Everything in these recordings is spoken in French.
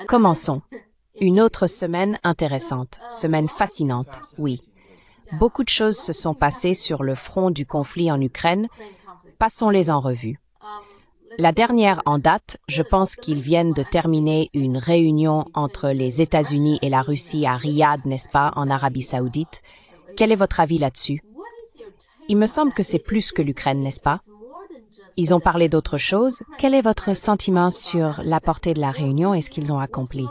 Commençons. Une autre semaine intéressante, semaine fascinante, oui. Beaucoup de choses se sont passées sur le front du conflit en Ukraine. Passons-les en revue. La dernière en date, je pense qu'ils viennent de terminer une réunion entre les États-Unis et la Russie à Riyad, n'est-ce pas, en Arabie Saoudite. Quel est votre avis là-dessus? Il me semble que c'est plus que l'Ukraine, n'est-ce pas? Ils ont parlé d'autre chose. Quel est votre sentiment sur la portée de la réunion et ce qu'ils ont accompli?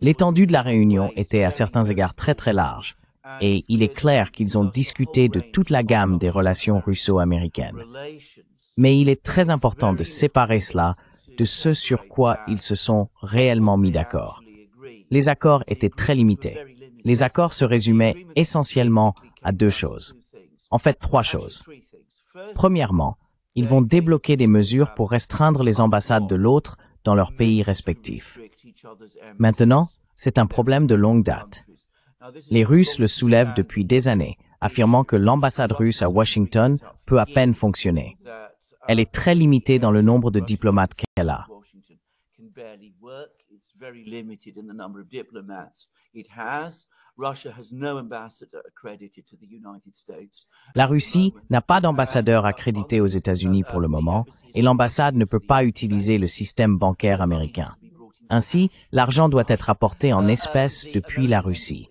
L'étendue de la réunion était à certains égards très large, et il est clair qu'ils ont discuté de toute la gamme des relations russo-américaines. Mais il est très important de séparer cela de ce sur quoi ils se sont réellement mis d'accord. Les accords étaient très limités. Les accords se résumaient essentiellement à deux choses. En fait, trois choses. Premièrement, ils vont débloquer des mesures pour restreindre les ambassades de l'autre dans leurs pays respectifs. Maintenant, c'est un problème de longue date. Les Russes le soulèvent depuis des années, affirmant que l'ambassade russe à Washington peut à peine fonctionner. Elle est très limitée dans le nombre de diplomates qu'elle a. La Russie n'a pas d'ambassadeur accrédité aux États-Unis pour le moment, et l'ambassade ne peut pas utiliser le système bancaire américain. Ainsi, l'argent doit être apporté en espèces depuis la Russie.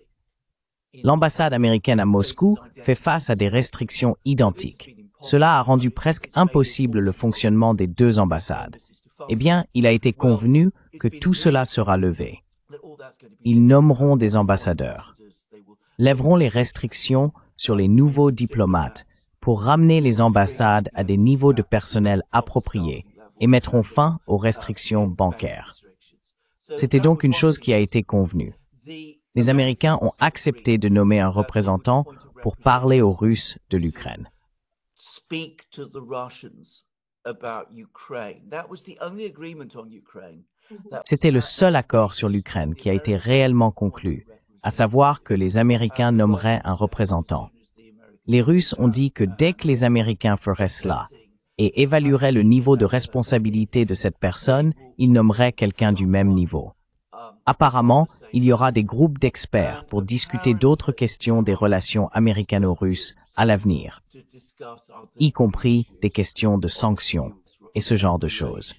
L'ambassade américaine à Moscou fait face à des restrictions identiques. Cela a rendu presque impossible le fonctionnement des deux ambassades. Eh bien, il a été convenu que tout cela sera levé. Ils nommeront des ambassadeurs, lèveront les restrictions sur les nouveaux diplomates pour ramener les ambassades à des niveaux de personnel appropriés et mettront fin aux restrictions bancaires. C'était donc une chose qui a été convenue. Les Américains ont accepté de nommer un représentant pour parler aux Russes de l'Ukraine. C'était le seul accord sur l'Ukraine qui a été réellement conclu, à savoir que les Américains nommeraient un représentant. Les Russes ont dit que dès que les Américains feraient cela et évalueraient le niveau de responsabilité de cette personne, ils nommeraient quelqu'un du même niveau. Apparemment, il y aura des groupes d'experts pour discuter d'autres questions des relations américano-russes à l'avenir, y compris des questions de sanctions et ce genre de choses.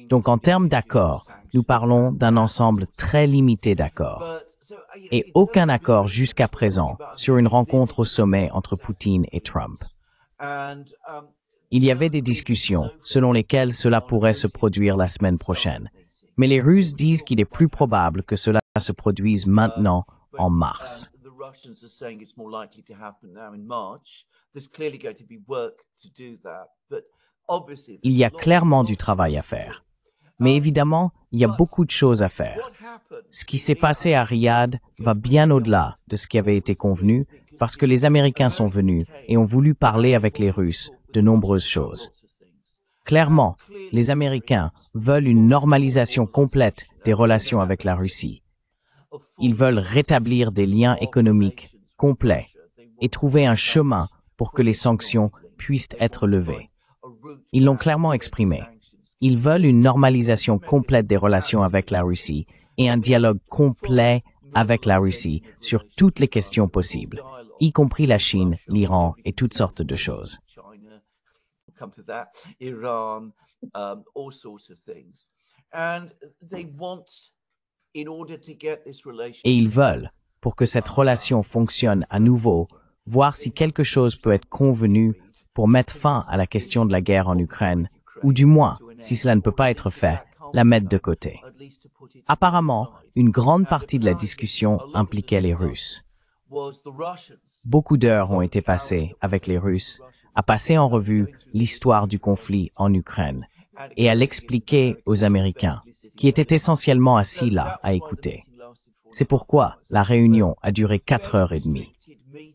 Donc en termes d'accords, nous parlons d'un ensemble très limité d'accords. Et aucun accord jusqu'à présent sur une rencontre au sommet entre Poutine et Trump. Il y avait des discussions selon lesquelles cela pourrait se produire la semaine prochaine. Mais les Russes disent qu'il est plus probable que cela se produise maintenant, en mars. Il y a clairement du travail à faire. Mais évidemment, il y a beaucoup de choses à faire. Ce qui s'est passé à Riyad va bien au-delà de ce qui avait été convenu parce que les Américains sont venus et ont voulu parler avec les Russes de nombreuses choses. Clairement, les Américains veulent une normalisation complète des relations avec la Russie. Ils veulent rétablir des liens économiques complets et trouver un chemin pour que les sanctions puissent être levées. Ils l'ont clairement exprimé. Ils veulent une normalisation complète des relations avec la Russie et un dialogue complet avec la Russie sur toutes les questions possibles, y compris la Chine, l'Iran et toutes sortes de choses. Et ils veulent, pour que cette relation fonctionne à nouveau, voir si quelque chose peut être convenu pour mettre fin à la question de la guerre en Ukraine, ou du moins, si cela ne peut pas être fait, la mettre de côté. Apparemment, une grande partie de la discussion impliquait les Russes. Beaucoup d'heures ont été passées avec les Russes à passer en revue l'histoire du conflit en Ukraine et à l'expliquer aux Américains, qui étaient essentiellement assis là à écouter. C'est pourquoi la réunion a duré 4h30.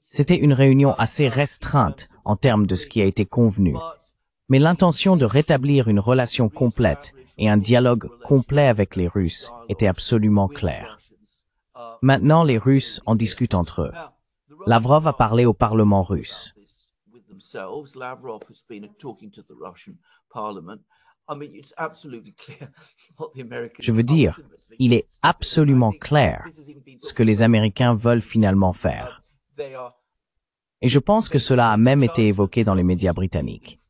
C'était une réunion assez restreinte en termes de ce qui a été convenu, mais l'intention de rétablir une relation complète et un dialogue complet avec les Russes était absolument claire. Maintenant, les Russes en discutent entre eux. Lavrov a parlé au Parlement russe. Je veux dire, il est absolument clair ce que les Américains veulent finalement faire. Et je pense que cela a même été évoqué dans les médias britanniques.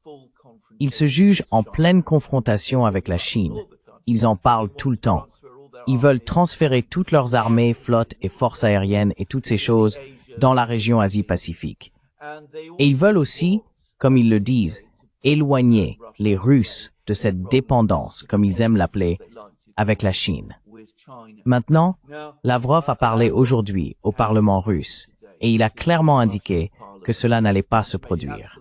Ils se jugent en pleine confrontation avec la Chine. Ils en parlent tout le temps. Ils veulent transférer toutes leurs armées, flottes et forces aériennes et toutes ces choses dans la région Asie-Pacifique. Et ils veulent aussi, comme ils le disent, éloigner les Russes de cette dépendance, comme ils aiment l'appeler, avec la Chine. Maintenant, Lavrov a parlé aujourd'hui au Parlement russe et il a clairement indiqué que cela n'allait pas se produire.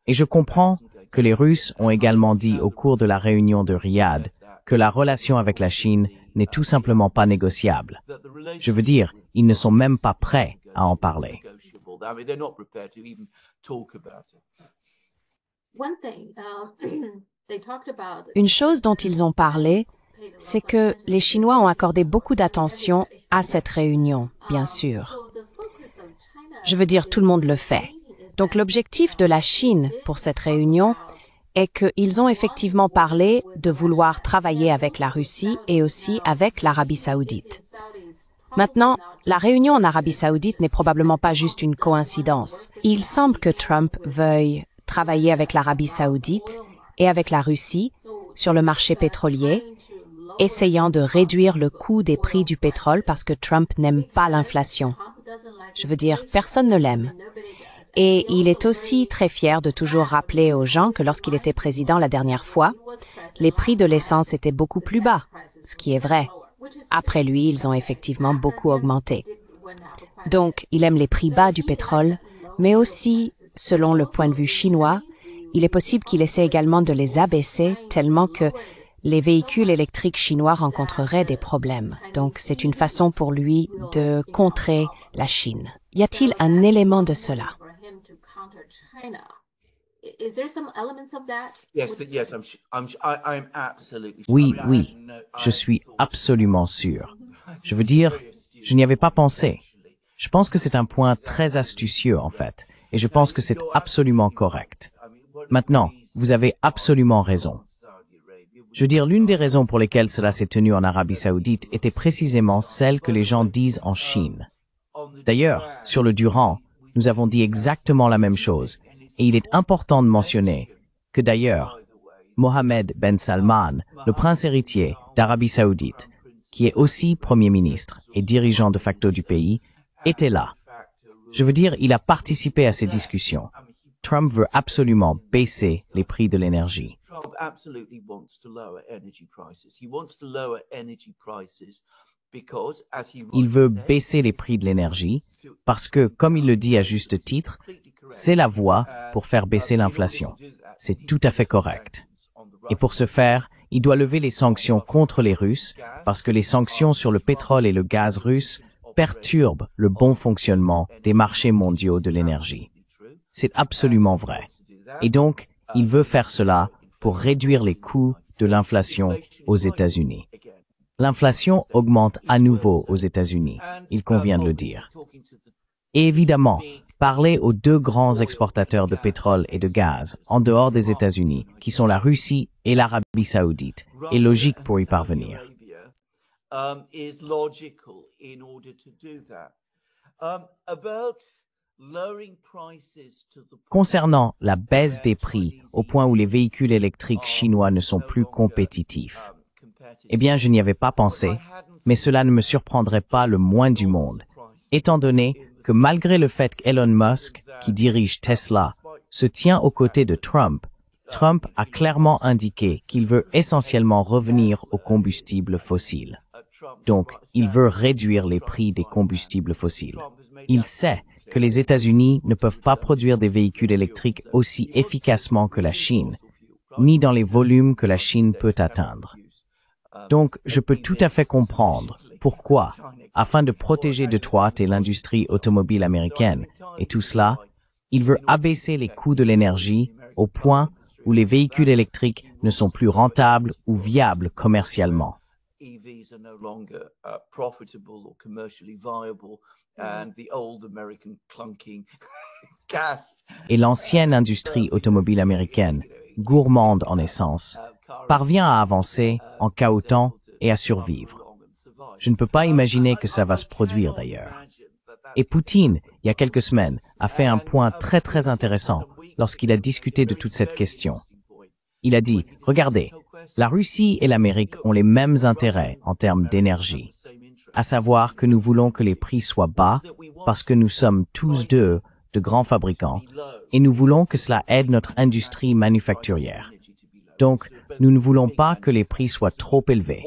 Et je comprends que les Russes ont également dit au cours de la réunion de Riyad que la relation avec la Chine n'est tout simplement pas négociable. Je veux dire, ils ne sont même pas prêts à en parler. Une chose dont ils ont parlé, c'est que les Chinois ont accordé beaucoup d'attention à cette réunion, bien sûr. Je veux dire, tout le monde le fait. Donc l'objectif de la Chine pour cette réunion est qu'ils ont effectivement parlé de vouloir travailler avec la Russie et aussi avec l'Arabie saoudite. Maintenant, la réunion en Arabie saoudite n'est probablement pas juste une coïncidence. Il semble que Trump veuille travailler avec l'Arabie saoudite et avec la Russie sur le marché pétrolier, essayant de réduire le coût des prix du pétrole parce que Trump n'aime pas l'inflation. Je veux dire, personne ne l'aime. Et il est aussi très fier de toujours rappeler aux gens que lorsqu'il était président la dernière fois, les prix de l'essence étaient beaucoup plus bas, ce qui est vrai. Après lui, ils ont effectivement beaucoup augmenté. Donc, il aime les prix bas du pétrole, mais aussi, selon le point de vue chinois, il est possible qu'il essaie également de les abaisser tellement que les véhicules électriques chinois rencontreraient des problèmes. Donc, c'est une façon pour lui de contrer la Chine. Y a-t-il un élément de cela? Oui, je suis absolument sûr. Je veux dire, je n'y avais pas pensé. Je pense que c'est un point très astucieux, en fait, et je pense que c'est absolument correct. Maintenant, vous avez absolument raison. Je veux dire, l'une des raisons pour lesquelles cela s'est tenu en Arabie Saoudite était précisément celle que les gens disent en Chine. D'ailleurs, sur le Durand, nous avons dit exactement la même chose, et il est important de mentionner que d'ailleurs, Mohammed Ben Salman, le prince héritier d'Arabie Saoudite, qui est aussi Premier ministre et dirigeant de facto du pays, était là. Je veux dire, il a participé à ces discussions. Trump veut absolument baisser les prix de l'énergie. Il veut baisser les prix de l'énergie parce que, comme il le dit à juste titre, c'est la voie pour faire baisser l'inflation. C'est tout à fait correct. Et pour ce faire, il doit lever les sanctions contre les Russes parce que les sanctions sur le pétrole et le gaz russe perturbent le bon fonctionnement des marchés mondiaux de l'énergie. C'est absolument vrai. Et donc, il veut faire cela pour réduire les coûts de l'inflation aux États-Unis. L'inflation augmente à nouveau aux États-Unis, il convient de le dire. Et évidemment, parler aux deux grands exportateurs de pétrole et de gaz en dehors des États-Unis, qui sont la Russie et l'Arabie saoudite, est logique pour y parvenir. Concernant la baisse des prix au point où les véhicules électriques chinois ne sont plus compétitifs, eh bien, je n'y avais pas pensé, mais cela ne me surprendrait pas le moins du monde, étant donné que malgré le fait qu'Elon Musk, qui dirige Tesla, se tient aux côtés de Trump, Trump a clairement indiqué qu'il veut essentiellement revenir aux combustibles fossiles. Donc, il veut réduire les prix des combustibles fossiles. Il sait que les États-Unis ne peuvent pas produire des véhicules électriques aussi efficacement que la Chine, ni dans les volumes que la Chine peut atteindre. Donc, je peux tout à fait comprendre pourquoi, afin de protéger Detroit et l'industrie automobile américaine, et tout cela, il veut abaisser les coûts de l'énergie au point où les véhicules électriques ne sont plus rentables ou viables commercialement. EVs are no longer profitable or commercially viable, and the old American clunking gas Et l'ancienne industrie automobile américaine, gourmande en essence, parvient à avancer en cahotant et à survivre. Je ne peux pas imaginer que ça va se produire d'ailleurs. Et Poutine, il y a quelques semaines, a fait un point très très intéressant lorsqu'il a discuté de toute cette question. Il a dit, regardez, la Russie et l'Amérique ont les mêmes intérêts en termes d'énergie, à savoir que nous voulons que les prix soient bas parce que nous sommes tous deux de grands fabricants et nous voulons que cela aide notre industrie manufacturière. Donc, nous ne voulons pas que les prix soient trop élevés.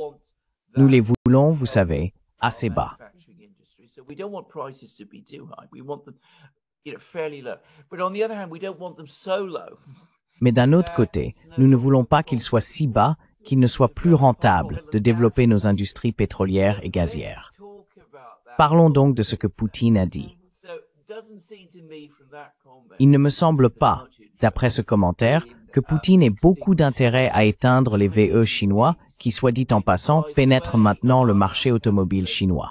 Nous les voulons, vous savez, assez bas. We don't want prices to be too high. We want them, fairly low. But on the other hand, we don't want them so low. Mais d'un autre côté, nous ne voulons pas qu'ils soient si bas qu'il ne soit plus rentable de développer nos industries pétrolières et gazières. Parlons donc de ce que Poutine a dit. Il ne me semble pas, d'après ce commentaire, que Poutine ait beaucoup d'intérêt à éteindre les VE chinois qui, soit dit en passant, pénètrent maintenant le marché automobile chinois.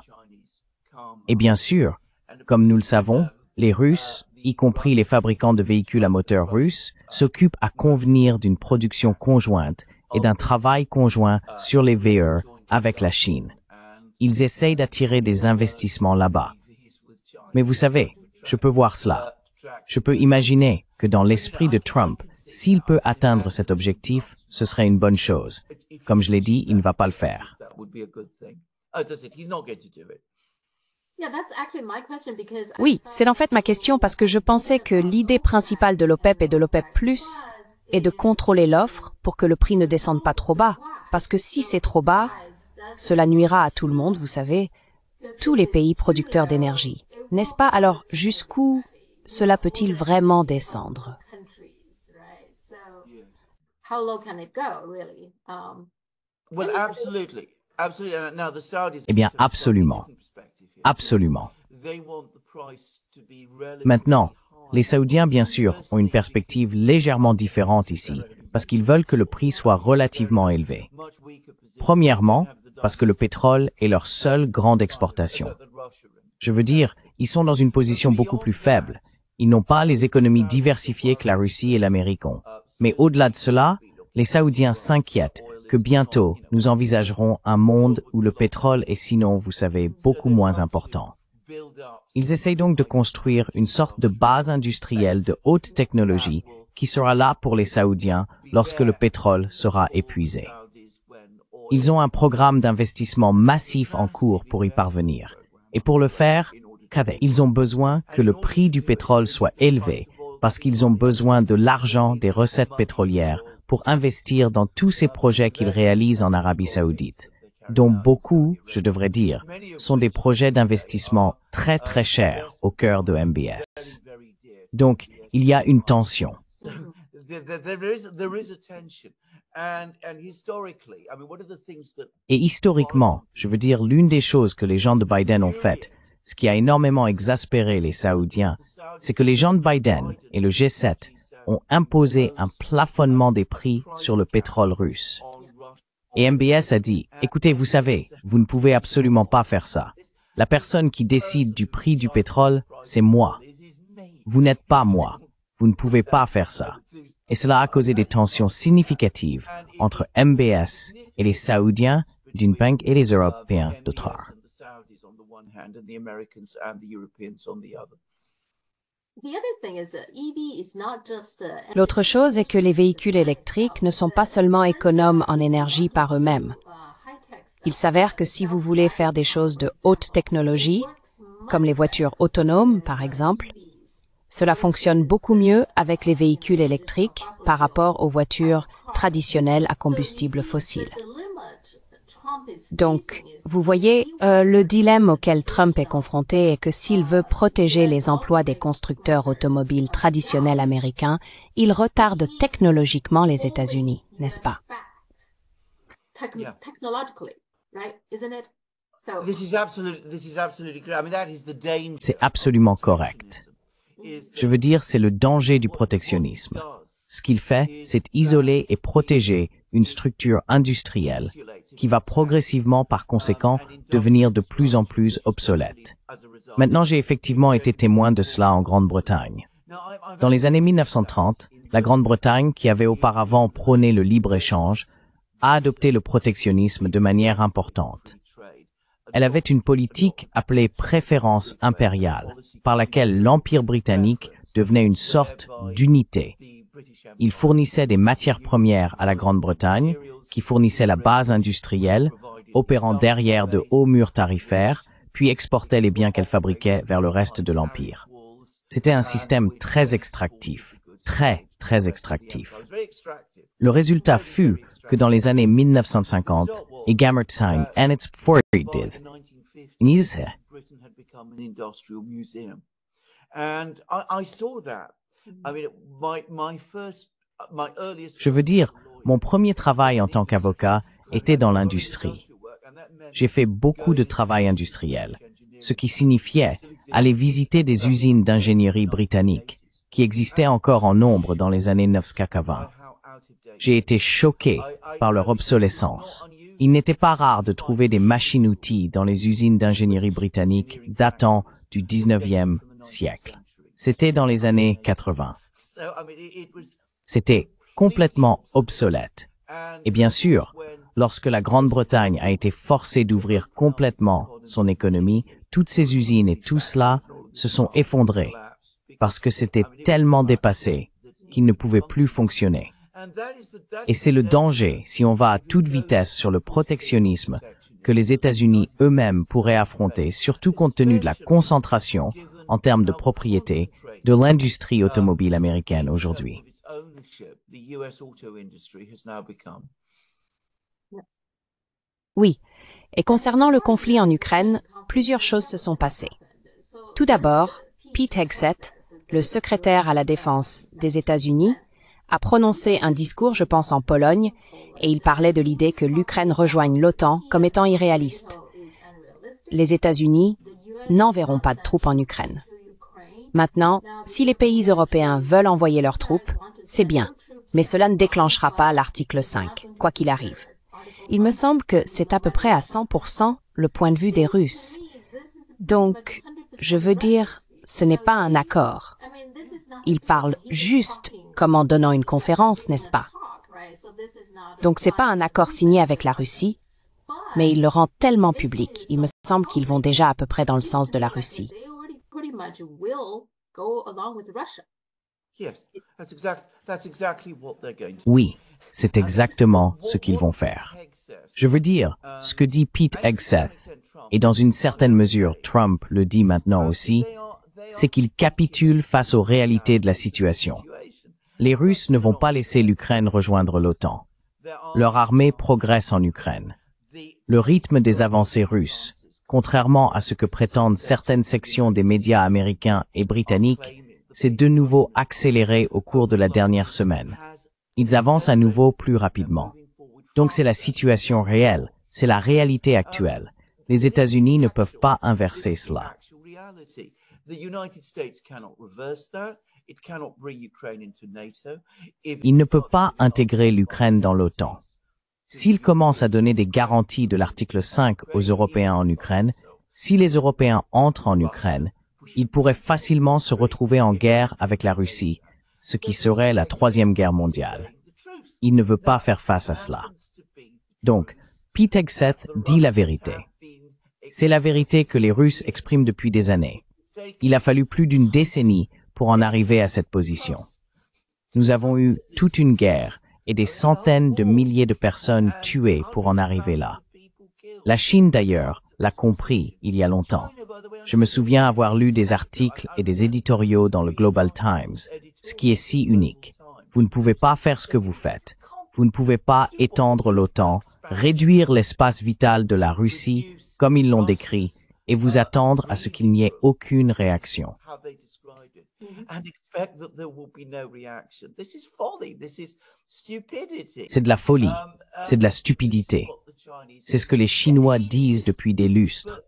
Et bien sûr, comme nous le savons, les Russes, y compris les fabricants de véhicules à moteur russes, s'occupent à convenir d'une production conjointe et d'un travail conjoint sur les VE avec la Chine. Ils essayent d'attirer des investissements là-bas. Mais vous savez, je peux voir cela. Je peux imaginer que dans l'esprit de Trump, s'il peut atteindre cet objectif, ce serait une bonne chose. Comme je l'ai dit, il ne va pas le faire. Oui, c'est en fait ma question parce que je pensais que l'idée principale de l'OPEP et de l'OPEP+, est de contrôler l'offre pour que le prix ne descende pas trop bas. Parce que si c'est trop bas, cela nuira à tout le monde, vous savez, tous les pays producteurs d'énergie. N'est-ce pas? Alors, jusqu'où cela peut-il vraiment descendre? Eh bien, absolument. Absolument. Maintenant, les Saoudiens, bien sûr, ont une perspective légèrement différente ici, parce qu'ils veulent que le prix soit relativement élevé. Premièrement, parce que le pétrole est leur seule grande exportation. Je veux dire, ils sont dans une position beaucoup plus faible. Ils n'ont pas les économies diversifiées que la Russie et l'Amérique ont. Mais au-delà de cela, les Saoudiens s'inquiètent que bientôt nous envisagerons un monde où le pétrole est sinon, vous savez, beaucoup moins important. Ils essayent donc de construire une sorte de base industrielle de haute technologie qui sera là pour les Saoudiens lorsque le pétrole sera épuisé. Ils ont un programme d'investissement massif en cours pour y parvenir. Et pour le faire, ils ont besoin que le prix du pétrole soit élevé parce qu'ils ont besoin de l'argent des recettes pétrolières pour investir dans tous ces projets qu'ils réalisent en Arabie Saoudite, dont beaucoup, je devrais dire, sont des projets d'investissement très très chers au cœur de MBS. Donc, il y a une tension. Et historiquement, je veux dire, l'une des choses que les gens de Biden ont faites, ce qui a énormément exaspéré les Saoudiens, c'est que les gens de Biden et le G7 ont imposé un plafonnement des prix sur le pétrole russe. Et MBS a dit, écoutez, vous savez, vous ne pouvez absolument pas faire ça. La personne qui décide du prix du pétrole, c'est moi. Vous n'êtes pas moi. Vous ne pouvez pas faire ça. Et cela a causé des tensions significatives entre MBS et les Saoudiens d'une part et les Européens d'autre part. L'autre chose est que les véhicules électriques ne sont pas seulement économes en énergie par eux-mêmes. Il s'avère que si vous voulez faire des choses de haute technologie, comme les voitures autonomes par exemple, cela fonctionne beaucoup mieux avec les véhicules électriques par rapport aux voitures traditionnelles à combustible fossile. Donc, vous voyez, le dilemme auquel Trump est confronté est que s'il veut protéger les emplois des constructeurs automobiles traditionnels américains, il retarde technologiquement les États-Unis, n'est-ce pas? C'est absolument correct. Je veux dire, c'est le danger du protectionnisme. Ce qu'il fait, c'est isoler et protéger une structure industrielle qui va progressivement, par conséquent, devenir de plus en plus obsolète. Maintenant, j'ai effectivement été témoin de cela en Grande-Bretagne. Dans les années 1930, la Grande-Bretagne, qui avait auparavant prôné le libre-échange, a adopté le protectionnisme de manière importante. Elle avait une politique appelée préférence impériale, par laquelle l'Empire britannique devenait une sorte d'unité. Il fournissait des matières premières à la Grande-Bretagne, qui fournissait la base industrielle, opérant derrière de hauts murs tarifaires, puis exportait les biens qu'elle fabriquait vers le reste de l'Empire. C'était un système très extractif, très extractif. Le résultat fut que dans les années 1950, et Gammertime and its fortid, je veux dire, mon premier travail en tant qu'avocat était dans l'industrie. J'ai fait beaucoup de travail industriel, ce qui signifiait aller visiter des usines d'ingénierie britanniques qui existaient encore en nombre dans les années 1980. J'ai été choqué par leur obsolescence. Il n'était pas rare de trouver des machines-outils dans les usines d'ingénierie britanniques datant du 19e siècle. C'était dans les années 80. C'était complètement obsolète. Et bien sûr, lorsque la Grande-Bretagne a été forcée d'ouvrir complètement son économie, toutes ces usines et tout cela se sont effondrés parce que c'était tellement dépassé qu'ils ne pouvaient plus fonctionner. Et c'est le danger, si on va à toute vitesse sur le protectionnisme, que les États-Unis eux-mêmes pourraient affronter, surtout compte tenu de la concentration, en termes de propriété, de l'industrie automobile américaine aujourd'hui. Oui, et concernant le conflit en Ukraine, plusieurs choses se sont passées. Tout d'abord, Pete Hegseth, le secrétaire à la défense des États-Unis, a prononcé un discours, je pense en Pologne, et il parlait de l'idée que l'Ukraine rejoigne l'OTAN comme étant irréaliste. Les États-Unis n'enverront pas de troupes en Ukraine. Maintenant, si les pays européens veulent envoyer leurs troupes, c'est bien, mais cela ne déclenchera pas l'article 5, quoi qu'il arrive. Il me semble que c'est à peu près à 100% le point de vue des Russes. Donc, je veux dire, ce n'est pas un accord. Ils parlent juste comme en donnant une conférence, n'est-ce pas? Donc, c'est pas un accord signé avec la Russie, mais ils le rendent tellement public. Il me semble qu'ils vont déjà à peu près dans le sens de la Russie. Oui, c'est exactement ce qu'ils vont faire. Je veux dire, ce que dit Pete Hegseth, et dans une certaine mesure Trump le dit maintenant aussi, c'est qu'ils capitulent face aux réalités de la situation. Les Russes ne vont pas laisser l'Ukraine rejoindre l'OTAN. Leur armée progresse en Ukraine. Le rythme des avancées russes, contrairement à ce que prétendent certaines sections des médias américains et britanniques, s'est de nouveau accéléré au cours de la dernière semaine. Ils avancent à nouveau plus rapidement. Donc c'est la situation réelle, c'est la réalité actuelle. Les États-Unis ne peuvent pas inverser cela. Il ne peut pas intégrer l'Ukraine dans l'OTAN. S'il commence à donner des garanties de l'article 5 aux Européens en Ukraine, si les Européens entrent en Ukraine, ils pourraient facilement se retrouver en guerre avec la Russie, ce qui serait la Troisième Guerre mondiale. Il ne veut pas faire face à cela. Donc, Pete Hegseth dit la vérité. C'est la vérité que les Russes expriment depuis des années. Il a fallu plus d'une décennie pour en arriver à cette position. Nous avons eu toute une guerre et des centaines de milliers de personnes tuées pour en arriver là. La Chine, d'ailleurs, l'a compris il y a longtemps. Je me souviens avoir lu des articles et des éditoriaux dans le Global Times, ce qui est si unique. Vous ne pouvez pas faire ce que vous faites. Vous ne pouvez pas étendre l'OTAN, réduire l'espace vital de la Russie, comme ils l'ont décrit, et vous attendre à ce qu'il n'y ait aucune réaction. C'est de la folie, c'est de la stupidité. C'est ce que les Chinois disent depuis des lustres,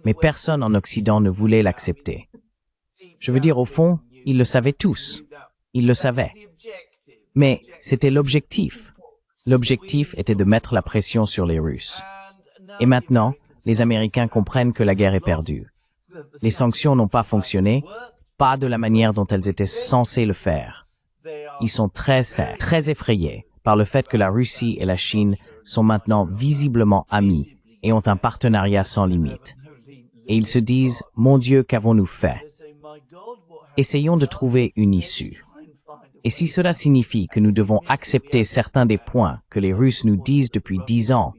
mais personne en Occident ne voulait l'accepter. Je veux dire, au fond, ils le savaient tous. Ils le savaient. Mais c'était l'objectif. L'objectif était de mettre la pression sur les Russes. Et maintenant, les Américains comprennent que la guerre est perdue. Les sanctions n'ont pas fonctionné, pas de la manière dont elles étaient censées le faire. Ils sont très effrayés par le fait que la Russie et la Chine sont maintenant visiblement amis et ont un partenariat sans limite. Et ils se disent, mon Dieu, qu'avons-nous fait? Essayons de trouver une issue. Et si cela signifie que nous devons accepter certains des points que les Russes nous disent depuis 10 ans,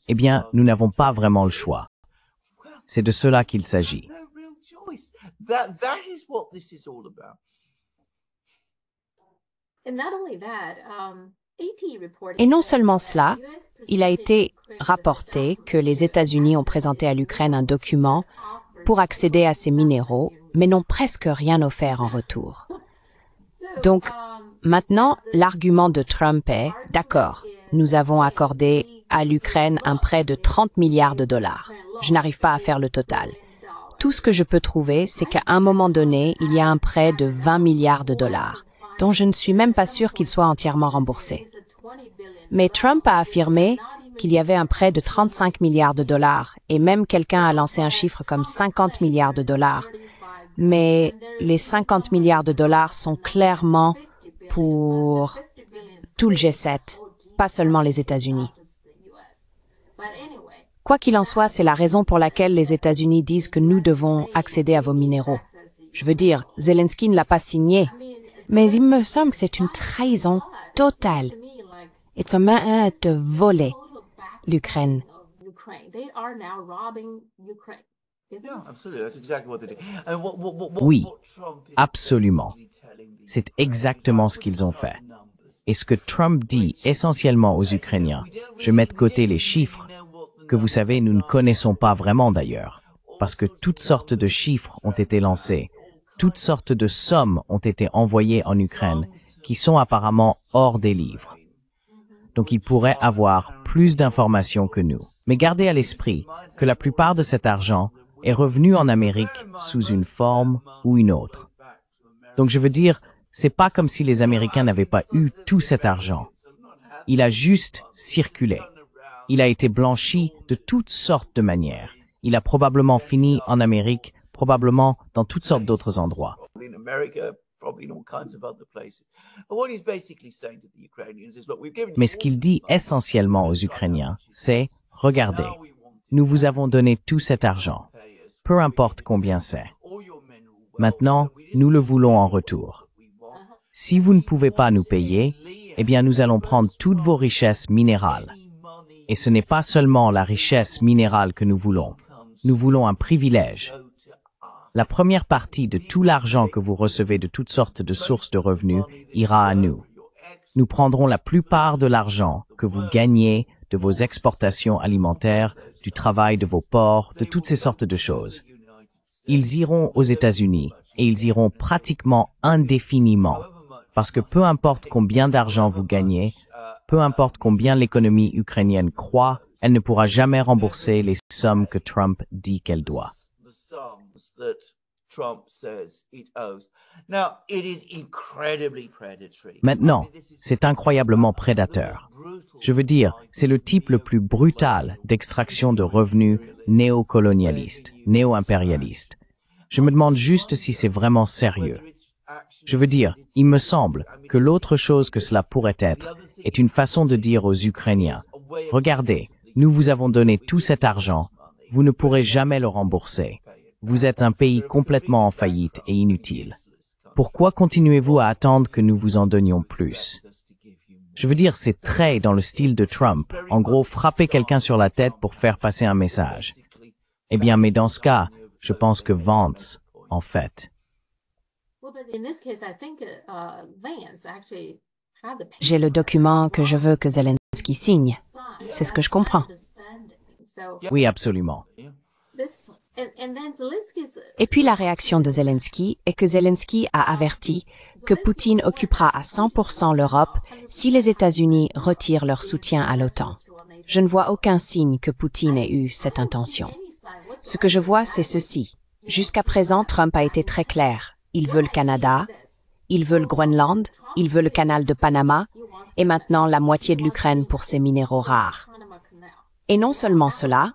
eh bien, nous n'avons pas vraiment le choix. C'est de cela qu'il s'agit. Et non seulement cela, il a été rapporté que les États-Unis ont présenté à l'Ukraine un document pour accéder à ces minéraux, mais n'ont presque rien offert en retour. Donc, maintenant, l'argument de Trump est, d'accord, nous avons accordé à l'Ukraine un prêt de 30 milliards de dollars. Je n'arrive pas à faire le total. Tout ce que je peux trouver, c'est qu'à un moment donné, il y a un prêt de 20 milliards de dollars, dont je ne suis même pas sûr qu'il soit entièrement remboursé. Mais Trump a affirmé qu'il y avait un prêt de 35 milliards de dollars, et même quelqu'un a lancé un chiffre comme 50 milliards de dollars. Mais les 50 milliards de dollars sont clairement pour tout le G7, pas seulement les États-Unis. Quoi qu'il en soit, c'est la raison pour laquelle les États-Unis disent que nous devons accéder à vos minéraux. Je veux dire, Zelensky ne l'a pas signé, mais il me semble que c'est une trahison totale. Et vraiment de voler l'Ukraine. Oui, absolument. C'est exactement ce qu'ils ont fait. Et ce que Trump dit essentiellement aux Ukrainiens, je mets de côté les chiffres, que vous savez, nous ne connaissons pas vraiment d'ailleurs, parce que toutes sortes de chiffres ont été lancés, toutes sortes de sommes ont été envoyées en Ukraine, qui sont apparemment hors des livres. Donc il pourrait avoir plus d'informations que nous. Mais gardez à l'esprit que la plupart de cet argent est revenu en Amérique sous une forme ou une autre. Donc je veux dire, c'est pas comme si les Américains n'avaient pas eu tout cet argent. Il a juste circulé. Il a été blanchi de toutes sortes de manières. Il a probablement fini en Amérique, probablement dans toutes sortes d'autres endroits. Mais ce qu'il dit essentiellement aux Ukrainiens, c'est « Regardez, nous vous avons donné tout cet argent, peu importe combien c'est. Maintenant, nous le voulons en retour. Si vous ne pouvez pas nous payer, eh bien nous allons prendre toutes vos richesses minérales. Et ce n'est pas seulement la richesse minérale que nous voulons un privilège. La première partie de tout l'argent que vous recevez de toutes sortes de sources de revenus ira à nous. Nous prendrons la plupart de l'argent que vous gagnez de vos exportations alimentaires, du travail de vos ports, de toutes ces sortes de choses. Ils iront aux États-Unis et ils iront pratiquement indéfiniment, parce que peu importe combien d'argent vous gagnez, peu importe combien l'économie ukrainienne croît, elle ne pourra jamais rembourser les sommes que Trump dit qu'elle doit. Maintenant, c'est incroyablement prédateur. Je veux dire, c'est le type le plus brutal d'extraction de revenus néocolonialiste, néo-impérialiste. Je me demande juste si c'est vraiment sérieux. Je veux dire, il me semble que l'autre chose que cela pourrait être est une façon de dire aux Ukrainiens, « Regardez, nous vous avons donné tout cet argent, vous ne pourrez jamais le rembourser. Vous êtes un pays complètement en faillite et inutile. Pourquoi continuez-vous à attendre que nous vous en donnions plus ?» Je veux dire, c'est très dans le style de Trump. En gros, frapper quelqu'un sur la tête pour faire passer un message. Eh bien, mais dans ce cas, je pense que Vance, en fait. J'ai le document que je veux que Zelensky signe. C'est ce que je comprends. Oui, absolument. Et puis la réaction de Zelensky est que Zelensky a averti que Poutine occupera à 100% l'Europe si les États-Unis retirent leur soutien à l'OTAN. Je ne vois aucun signe que Poutine ait eu cette intention. Ce que je vois, c'est ceci. Jusqu'à présent, Trump a été très clair. Il veut le Canada, il veut le Groenland, il veut le canal de Panama, et maintenant la moitié de l'Ukraine pour ses minéraux rares. Et non seulement cela,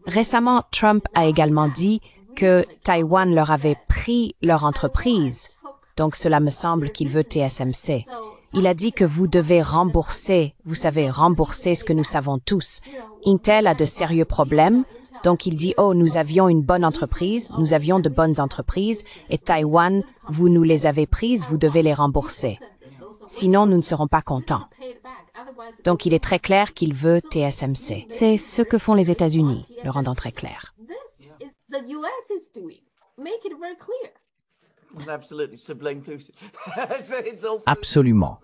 récemment Trump a également dit que Taïwan leur avait pris leur entreprise, donc cela me semble qu'il veut TSMC. Il a dit que vous devez rembourser, vous savez, rembourser ce que nous savons tous. Intel a de sérieux problèmes, donc il dit « Oh, nous avions une bonne entreprise, nous avions de bonnes entreprises, et Taïwan, vous nous les avez prises, vous devez les rembourser. Sinon, nous ne serons pas contents. » Donc il est très clair qu'il veut TSMC. C'est ce que font les États-Unis, le rendant très clair. Absolument.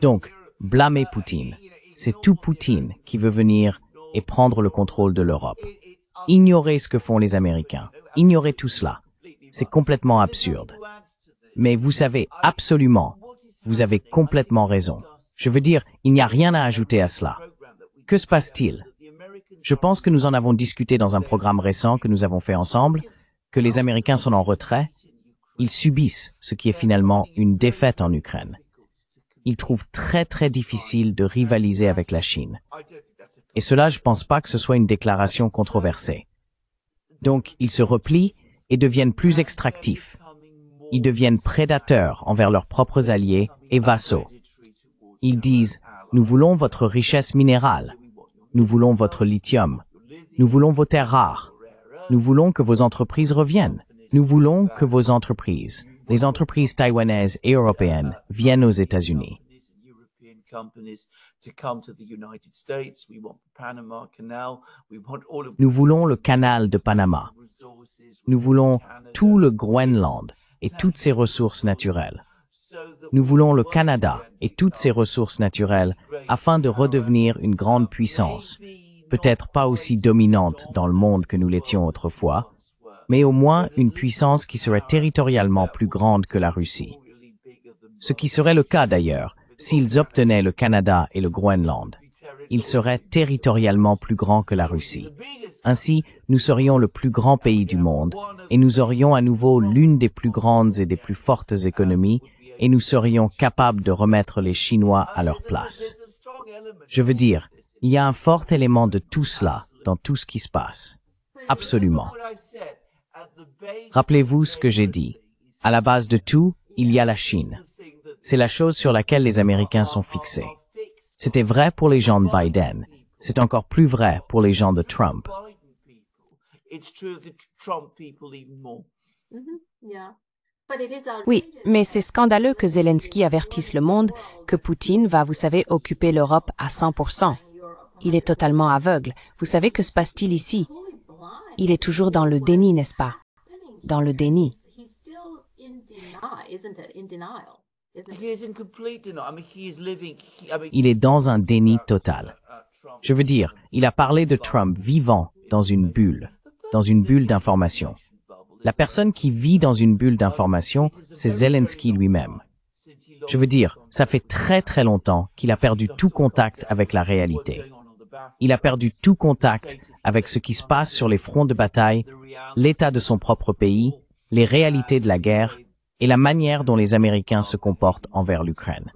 Donc, blâmer Poutine. C'est tout Poutine qui veut venir et prendre le contrôle de l'Europe. Ignorez ce que font les Américains. Ignorez tout cela. C'est complètement absurde. Mais vous savez, absolument, vous avez complètement raison. Je veux dire, il n'y a rien à ajouter à cela. Que se passe-t-il? Je pense que nous en avons discuté dans un programme récent que nous avons fait ensemble, que les Américains sont en retrait. Ils subissent ce qui est finalement une défaite en Ukraine. Ils trouvent très difficile de rivaliser avec la Chine. Et cela, je ne pense pas que ce soit une déclaration controversée. Donc, ils se replient et deviennent plus extractifs. Ils deviennent prédateurs envers leurs propres alliés et vassaux. Ils disent « Nous voulons votre richesse minérale. Nous voulons votre lithium. Nous voulons vos terres rares. Nous voulons que vos entreprises reviennent. Nous voulons que vos entreprises, les entreprises taïwanaises et européennes, viennent aux États-Unis. » Nous voulons le canal de Panama. Nous voulons tout le Groenland et toutes ses ressources naturelles. Nous voulons le Canada et toutes ses ressources naturelles afin de redevenir une grande puissance, peut-être pas aussi dominante dans le monde que nous l'étions autrefois, mais au moins une puissance qui serait territorialement plus grande que la Russie. Ce qui serait le cas d'ailleurs s'ils obtenaient le Canada et le Groenland. Ils seraient territorialement plus grands que la Russie. Ainsi, nous serions le plus grand pays du monde et nous aurions à nouveau l'une des plus grandes et des plus fortes économies et nous serions capables de remettre les Chinois à leur place. Je veux dire, il y a un fort élément de tout cela dans tout ce qui se passe. Absolument. Rappelez-vous ce que j'ai dit. À la base de tout, il y a la Chine. C'est la chose sur laquelle les Américains sont fixés. C'était vrai pour les gens de Biden. C'est encore plus vrai pour les gens de Trump. Oui, mais c'est scandaleux que Zelensky avertisse le monde que Poutine va, vous savez, occuper l'Europe à 100%. Il est totalement aveugle. Vous savez que se passe-t-il ici? Il est toujours dans le déni, n'est-ce pas? Dans le déni. Il est dans un déni total. Je veux dire, il a parlé de Trump vivant dans une bulle d'information. La personne qui vit dans une bulle d'information, c'est Zelensky lui-même. Je veux dire, ça fait très longtemps qu'il a perdu tout contact avec la réalité. Il a perdu tout contact avec ce qui se passe sur les fronts de bataille, l'état de son propre pays, les réalités de la guerre et la manière dont les Américains se comportent envers l'Ukraine.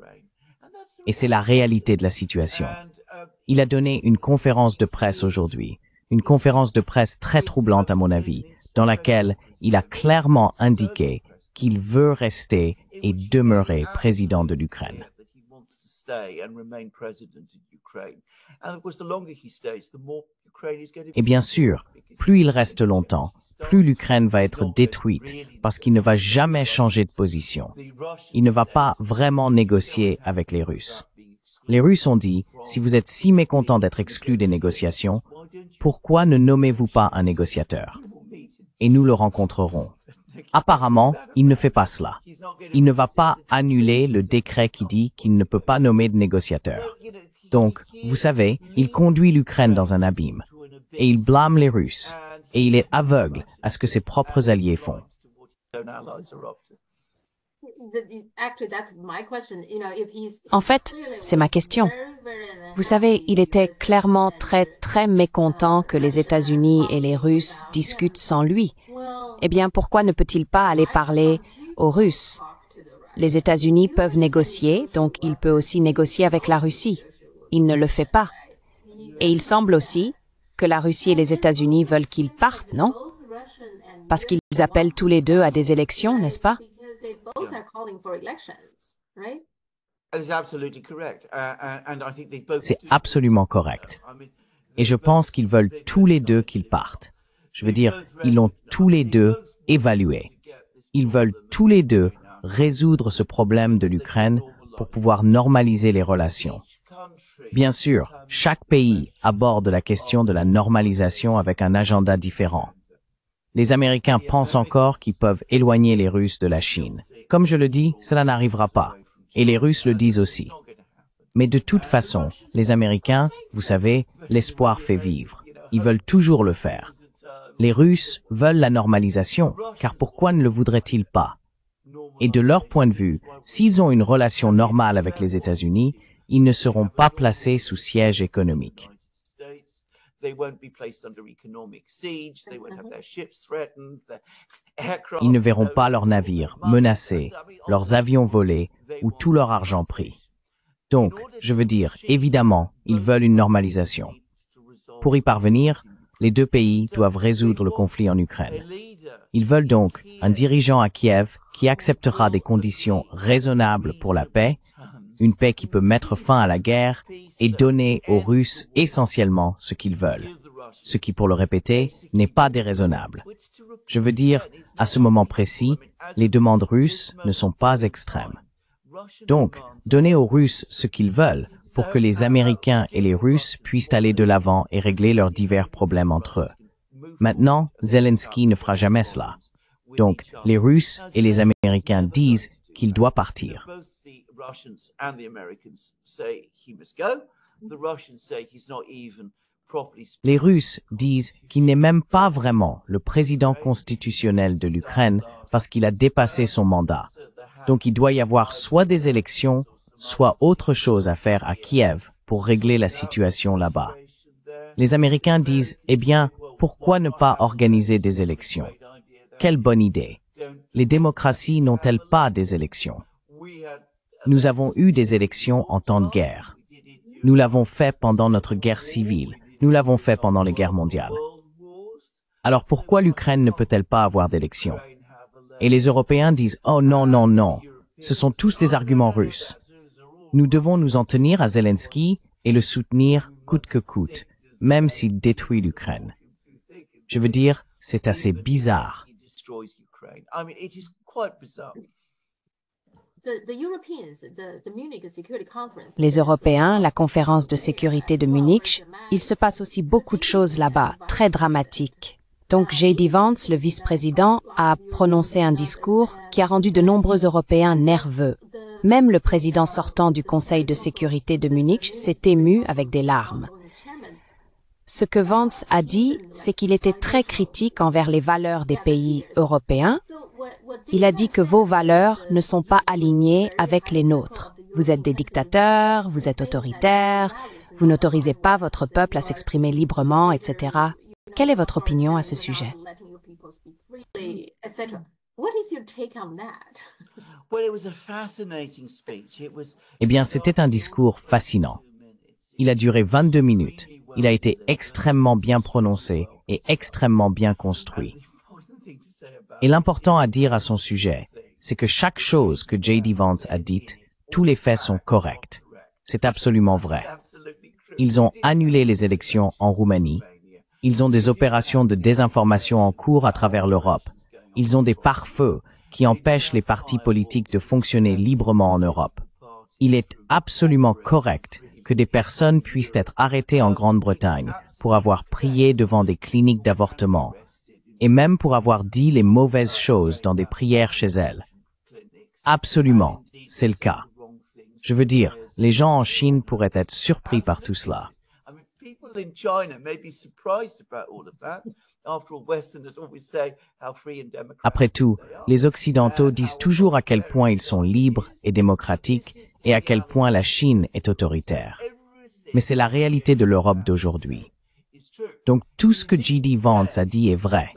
Et c'est la réalité de la situation. Il a donné une conférence de presse aujourd'hui, une conférence de presse très troublante à mon avis, dans laquelle il a clairement indiqué qu'il veut rester et demeurer président de l'Ukraine. Et bien sûr, plus il reste longtemps, plus l'Ukraine va être détruite parce qu'il ne va jamais changer de position. Il ne va pas vraiment négocier avec les Russes. Les Russes ont dit, si vous êtes si mécontents d'être exclus des négociations, pourquoi ne nommez-vous pas un négociateur? Et nous le rencontrerons. Apparemment, il ne fait pas cela. Il ne va pas annuler le décret qui dit qu'il ne peut pas nommer de négociateur. Donc, vous savez, il conduit l'Ukraine dans un abîme. Et il blâme les Russes. Et il est aveugle à ce que ses propres alliés font. En fait, c'est ma question. Vous savez, il était clairement très mécontent que les États-Unis et les Russes discutent sans lui. Eh bien, pourquoi ne peut-il pas aller parler aux Russes? Les États-Unis peuvent négocier, donc il peut aussi négocier avec la Russie. Il ne le fait pas. Et il semble aussi que la Russie et les États-Unis veulent qu'il parte, non? Parce qu'ils appellent tous les deux à des élections, n'est-ce pas? C'est absolument correct. Et je pense qu'ils veulent tous les deux qu'ils partent. Je veux dire, ils l'ont tous les deux évalué. Ils veulent tous les deux résoudre ce problème de l'Ukraine pour pouvoir normaliser les relations. Bien sûr, chaque pays aborde la question de la normalisation avec un agenda différent. Les Américains pensent encore qu'ils peuvent éloigner les Russes de la Chine. Comme je le dis, cela n'arrivera pas. Et les Russes le disent aussi. Mais de toute façon, les Américains, vous savez, l'espoir fait vivre. Ils veulent toujours le faire. Les Russes veulent la normalisation, car pourquoi ne le voudraient-ils pas? Et de leur point de vue, s'ils ont une relation normale avec les États-Unis, ils ne seront pas placés sous siège économique. Ils ne verront pas leurs navires menacés, leurs avions volés ou tout leur argent pris. Donc, je veux dire, évidemment, ils veulent une normalisation. Pour y parvenir, les deux pays doivent résoudre le conflit en Ukraine. Ils veulent donc un dirigeant à Kiev qui acceptera des conditions raisonnables pour la paix, une paix qui peut mettre fin à la guerre et donner aux Russes essentiellement ce qu'ils veulent, ce qui, pour le répéter, n'est pas déraisonnable. Je veux dire, à ce moment précis, les demandes russes ne sont pas extrêmes. Donc, donner aux Russes ce qu'ils veulent pour que les Américains et les Russes puissent aller de l'avant et régler leurs divers problèmes entre eux. Maintenant, Zelensky ne fera jamais cela. Donc, les Russes et les Américains disent qu'il doit partir. Les Russes disent qu'il n'est même pas vraiment le président constitutionnel de l'Ukraine parce qu'il a dépassé son mandat. Donc il doit y avoir soit des élections, soit autre chose à faire à Kiev pour régler la situation là-bas. Les Américains disent, eh bien, pourquoi ne pas organiser des élections? Quelle bonne idée. Les démocraties n'ont-elles pas des élections? Nous avons eu des élections en temps de guerre. Nous l'avons fait pendant notre guerre civile. Nous l'avons fait pendant les guerres mondiales. Alors pourquoi l'Ukraine ne peut-elle pas avoir d'élections? Et les Européens disent « Oh non, non, non, ce sont tous des arguments russes. Nous devons nous en tenir à Zelensky et le soutenir coûte que coûte, même s'il détruit l'Ukraine. » Je veux dire, c'est assez bizarre. Les Européens, la conférence de sécurité de Munich, il se passe aussi beaucoup de choses là-bas, très dramatiques. Donc J.D. Vance, le vice-président, a prononcé un discours qui a rendu de nombreux Européens nerveux. Même le président sortant du Conseil de sécurité de Munich s'est ému avec des larmes. Ce que Vance a dit, c'est qu'il était très critique envers les valeurs des pays européens. Il a dit que vos valeurs ne sont pas alignées avec les nôtres. Vous êtes des dictateurs, vous êtes autoritaires, vous n'autorisez pas votre peuple à s'exprimer librement, etc. Quelle est votre opinion à ce sujet? Eh bien, c'était un discours fascinant. Il a duré 22 minutes. Il a été extrêmement bien prononcé et extrêmement bien construit. Et l'important à dire à son sujet, c'est que chaque chose que J.D. Vance a dite, tous les faits sont corrects. C'est absolument vrai. Ils ont annulé les élections en Roumanie. Ils ont des opérations de désinformation en cours à travers l'Europe. Ils ont des pare-feux qui empêchent les partis politiques de fonctionner librement en Europe. Il est absolument correct que des personnes puissent être arrêtées en Grande-Bretagne pour avoir prié devant des cliniques d'avortement et même pour avoir dit les mauvaises choses dans des prières chez elles. Absolument, c'est le cas. Je veux dire, les gens en Chine pourraient être surpris par tout cela. Après tout, les Occidentaux disent toujours à quel point ils sont libres et démocratiques et à quel point la Chine est autoritaire. Mais c'est la réalité de l'Europe d'aujourd'hui. Donc tout ce que J.D. Vance a dit est vrai.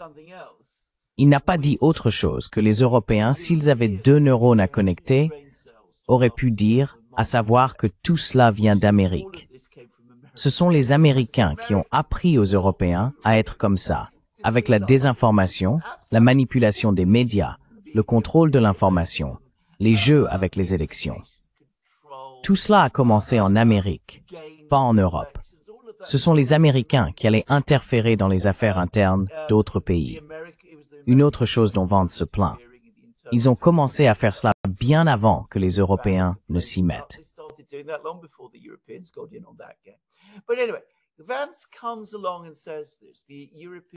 Il n'a pas dit autre chose que les Européens, s'ils avaient 2 neurones à connecter, auraient pu dire, à savoir que tout cela vient d'Amérique. Ce sont les Américains qui ont appris aux Européens à être comme ça, avec la désinformation, la manipulation des médias, le contrôle de l'information, les jeux avec les élections. Tout cela a commencé en Amérique, pas en Europe. Ce sont les Américains qui allaient interférer dans les affaires internes d'autres pays. Une autre chose dont Vance se plaint. Ils ont commencé à faire cela bien avant que les Européens ne s'y mettent.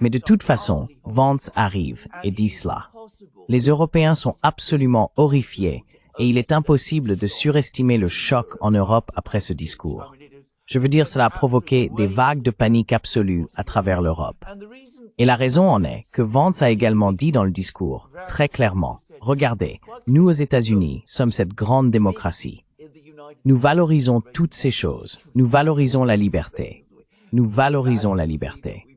Mais de toute façon, Vance arrive et dit cela. Les Européens sont absolument horrifiés et il est impossible de surestimer le choc en Europe après ce discours. Je veux dire, cela a provoqué des vagues de panique absolue à travers l'Europe. Et la raison en est que Vance a également dit dans le discours, très clairement, regardez, nous aux États-Unis sommes cette grande démocratie. Nous valorisons toutes ces choses. Nous valorisons la liberté. Nous valorisons la liberté.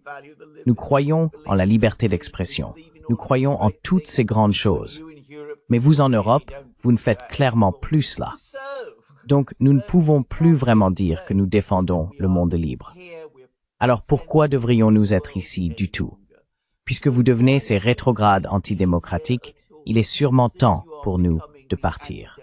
Nous croyons en la liberté d'expression. Nous croyons en toutes ces grandes choses. Mais vous en Europe, vous ne faites clairement plus cela. Donc, nous ne pouvons plus vraiment dire que nous défendons le monde libre. Alors pourquoi devrions-nous être ici du tout? Puisque vous devenez ces rétrogrades antidémocratiques, il est sûrement temps pour nous de partir.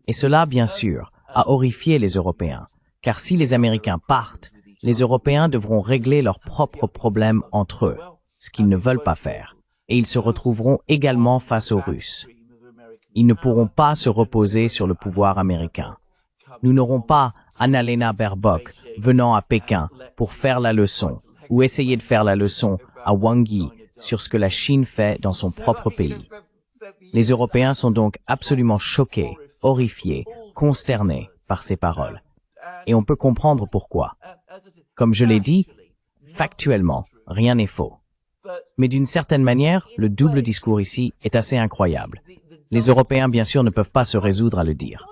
Et cela, bien sûr, a horrifié les Européens, car si les Américains partent, les Européens devront régler leurs propres problèmes entre eux, ce qu'ils ne veulent pas faire, et ils se retrouveront également face aux Russes. Ils ne pourront pas se reposer sur le pouvoir américain. Nous n'aurons pas Annalena Baerbock venant à Pékin pour faire la leçon ou essayer de faire la leçon à Wang Yi sur ce que la Chine fait dans son propre pays. Les Européens sont donc absolument choqués, horrifiés, consternés par ces paroles. Et on peut comprendre pourquoi. Comme je l'ai dit, factuellement, rien n'est faux. Mais d'une certaine manière, le double discours ici est assez incroyable. Les Européens, bien sûr, ne peuvent pas se résoudre à le dire.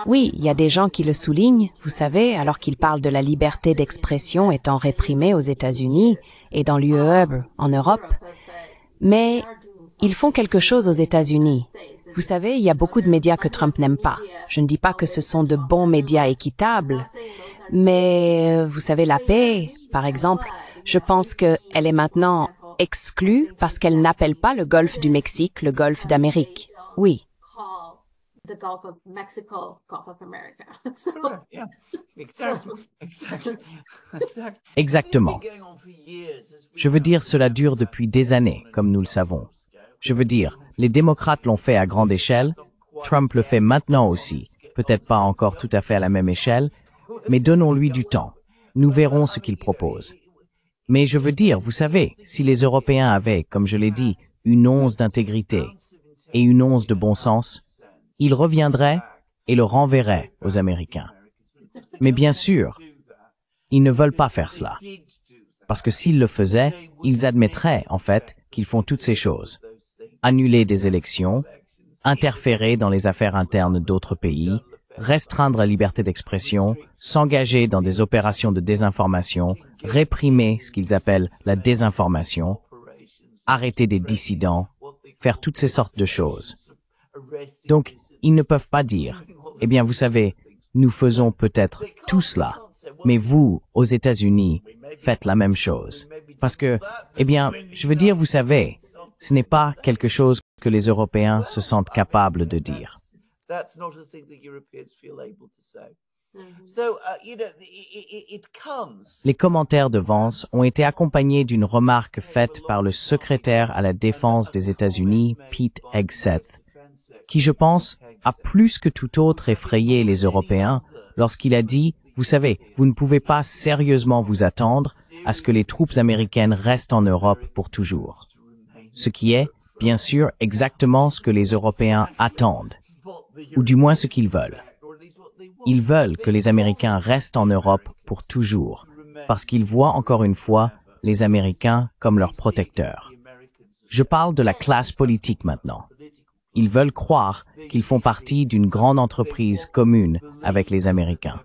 Oui, il y a des gens qui le soulignent, vous savez, alors qu'ils parlent de la liberté d'expression étant réprimée aux États-Unis et dans l'UE en Europe. Mais ils font quelque chose aux États-Unis. Vous savez, il y a beaucoup de médias que Trump n'aime pas. Je ne dis pas que ce sont de bons médias équitables, mais vous savez, la paix, par exemple, je pense qu'elle est maintenant exclue parce qu'elle n'appelle pas le golfe du Mexique le golfe d'Amérique. Oui. Exactement. Je veux dire, cela dure depuis des années, comme nous le savons. Je veux dire, les démocrates l'ont fait à grande échelle, Trump le fait maintenant aussi, peut-être pas encore tout à fait à la même échelle, mais donnons-lui du temps. Nous verrons ce qu'il propose. Mais je veux dire, vous savez, si les Européens avaient, comme je l'ai dit, une once d'intégrité et une once de bon sens, ils reviendraient et le renverraient aux Américains. Mais bien sûr, ils ne veulent pas faire cela. Parce que s'ils le faisaient, ils admettraient, en fait, qu'ils font toutes ces choses. Annuler des élections, interférer dans les affaires internes d'autres pays, restreindre la liberté d'expression, s'engager dans des opérations de désinformation, réprimer ce qu'ils appellent la désinformation, arrêter des dissidents, faire toutes ces sortes de choses. Donc, ils ne peuvent pas dire, eh bien, vous savez, nous faisons peut-être tout cela, mais vous, aux États-Unis, faites la même chose. Parce que, eh bien, je veux dire, vous savez, ce n'est pas quelque chose que les Européens se sentent capables de dire. Les commentaires de Vance ont été accompagnés d'une remarque faite par le secrétaire à la défense des États-Unis, Pete Hegseth, qui, je pense, a plus que tout autre effrayé les Européens lorsqu'il a dit « Vous savez, vous ne pouvez pas sérieusement vous attendre à ce que les troupes américaines restent en Europe pour toujours. » Ce qui est, bien sûr, exactement ce que les Européens attendent, ou du moins ce qu'ils veulent. Ils veulent que les Américains restent en Europe pour toujours, parce qu'ils voient encore une fois les Américains comme leurs protecteurs. Je parle de la classe politique maintenant. Ils veulent croire qu'ils font partie d'une grande entreprise commune avec les Américains.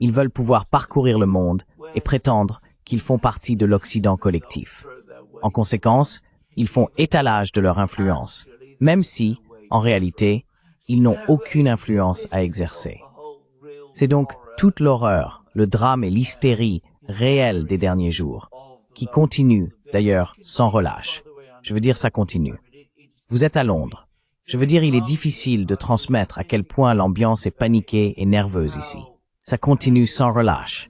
Ils veulent pouvoir parcourir le monde et prétendre qu'ils font partie de l'Occident collectif. En conséquence, ils font étalage de leur influence, même si, en réalité, ils n'ont aucune influence à exercer. C'est donc toute l'horreur, le drame et l'hystérie réelle des derniers jours, qui continuent, d'ailleurs, sans relâche. Je veux dire, ça continue. Vous êtes à Londres. Je veux dire, il est difficile de transmettre à quel point l'ambiance est paniquée et nerveuse ici. Ça continue sans relâche.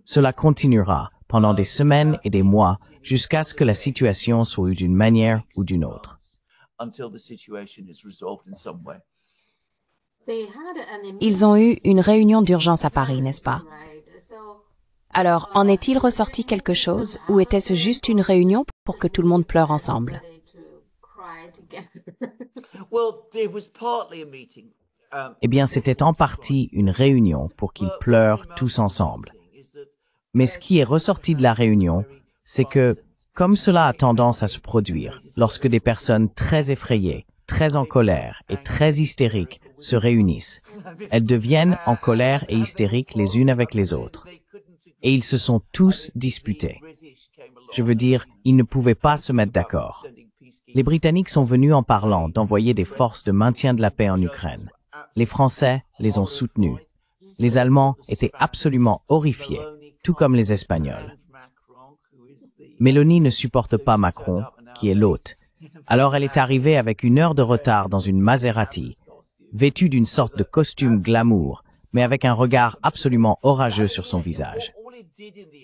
Cela continuera pendant des semaines et des mois jusqu'à ce que la situation soit d'une manière ou d'une autre. Ils ont eu une réunion d'urgence à Paris, n'est-ce pas? Alors, en est-il ressorti quelque chose ou était-ce juste une réunion pour que tout le monde pleure ensemble? Eh bien, c'était en partie une réunion pour qu'ils pleurent tous ensemble. Mais ce qui est ressorti de la réunion, c'est que, comme cela a tendance à se produire lorsque des personnes très effrayées, très en colère et très hystériques se réunissent, elles deviennent en colère et hystériques les unes avec les autres. Et ils se sont tous disputés. Je veux dire, ils ne pouvaient pas se mettre d'accord. Les Britanniques sont venus en parlant d'envoyer des forces de maintien de la paix en Ukraine. Les Français les ont soutenus. Les Allemands étaient absolument horrifiés, tout comme les Espagnols. Mélanie ne supporte pas Macron, qui est l'hôte. Alors elle est arrivée avec 1 heure de retard dans une Maserati, vêtue d'une sorte de costume glamour, mais avec un regard absolument orageux sur son visage.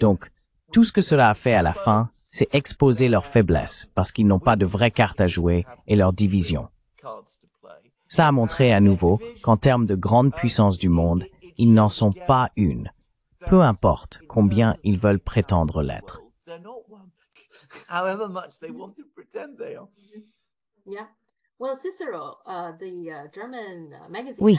Donc, tout ce que cela a fait à la fin, c'est exposer leurs faiblesses, parce qu'ils n'ont pas de vraies cartes à jouer et leur division. Cela a montré à nouveau qu'en termes de grande puissance du monde, ils n'en sont pas une, peu importe combien ils veulent prétendre l'être. Oui.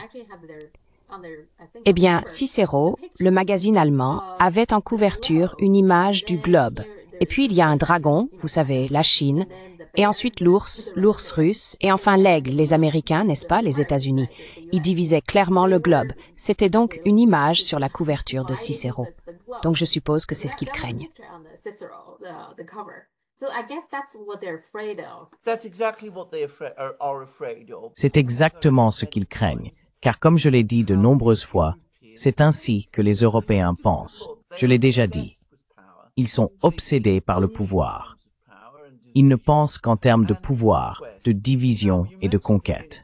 Eh bien, Cicéro, le magazine allemand, avait en couverture une image du globe. Et puis il y a un dragon, vous savez, la Chine, et ensuite l'ours russe, et enfin l'aigle, les Américains, n'est-ce pas, les États-Unis. Ils divisaient clairement le globe. C'était donc une image sur la couverture de Cicéro. Donc je suppose que c'est ce qu'ils craignent. C'est exactement ce qu'ils craignent, car comme je l'ai dit de nombreuses fois, c'est ainsi que les Européens pensent. Je l'ai déjà dit. Ils sont obsédés par le pouvoir. Ils ne pensent qu'en termes de pouvoir, de division et de conquête.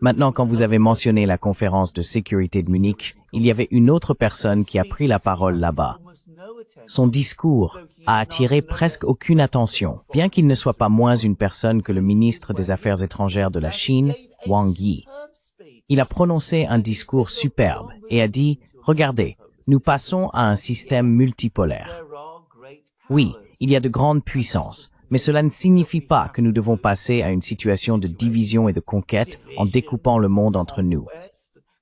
Maintenant, quand vous avez mentionné la conférence de sécurité de Munich, il y avait une autre personne qui a pris la parole là-bas. Son discours a attiré presque aucune attention, bien qu'il ne soit pas moins une personne que le ministre des Affaires étrangères de la Chine, Wang Yi. Il a prononcé un discours superbe et a dit « Regardez, nous passons à un système multipolaire. Oui, il y a de grandes puissances, mais cela ne signifie pas que nous devons passer à une situation de division et de conquête en découpant le monde entre nous.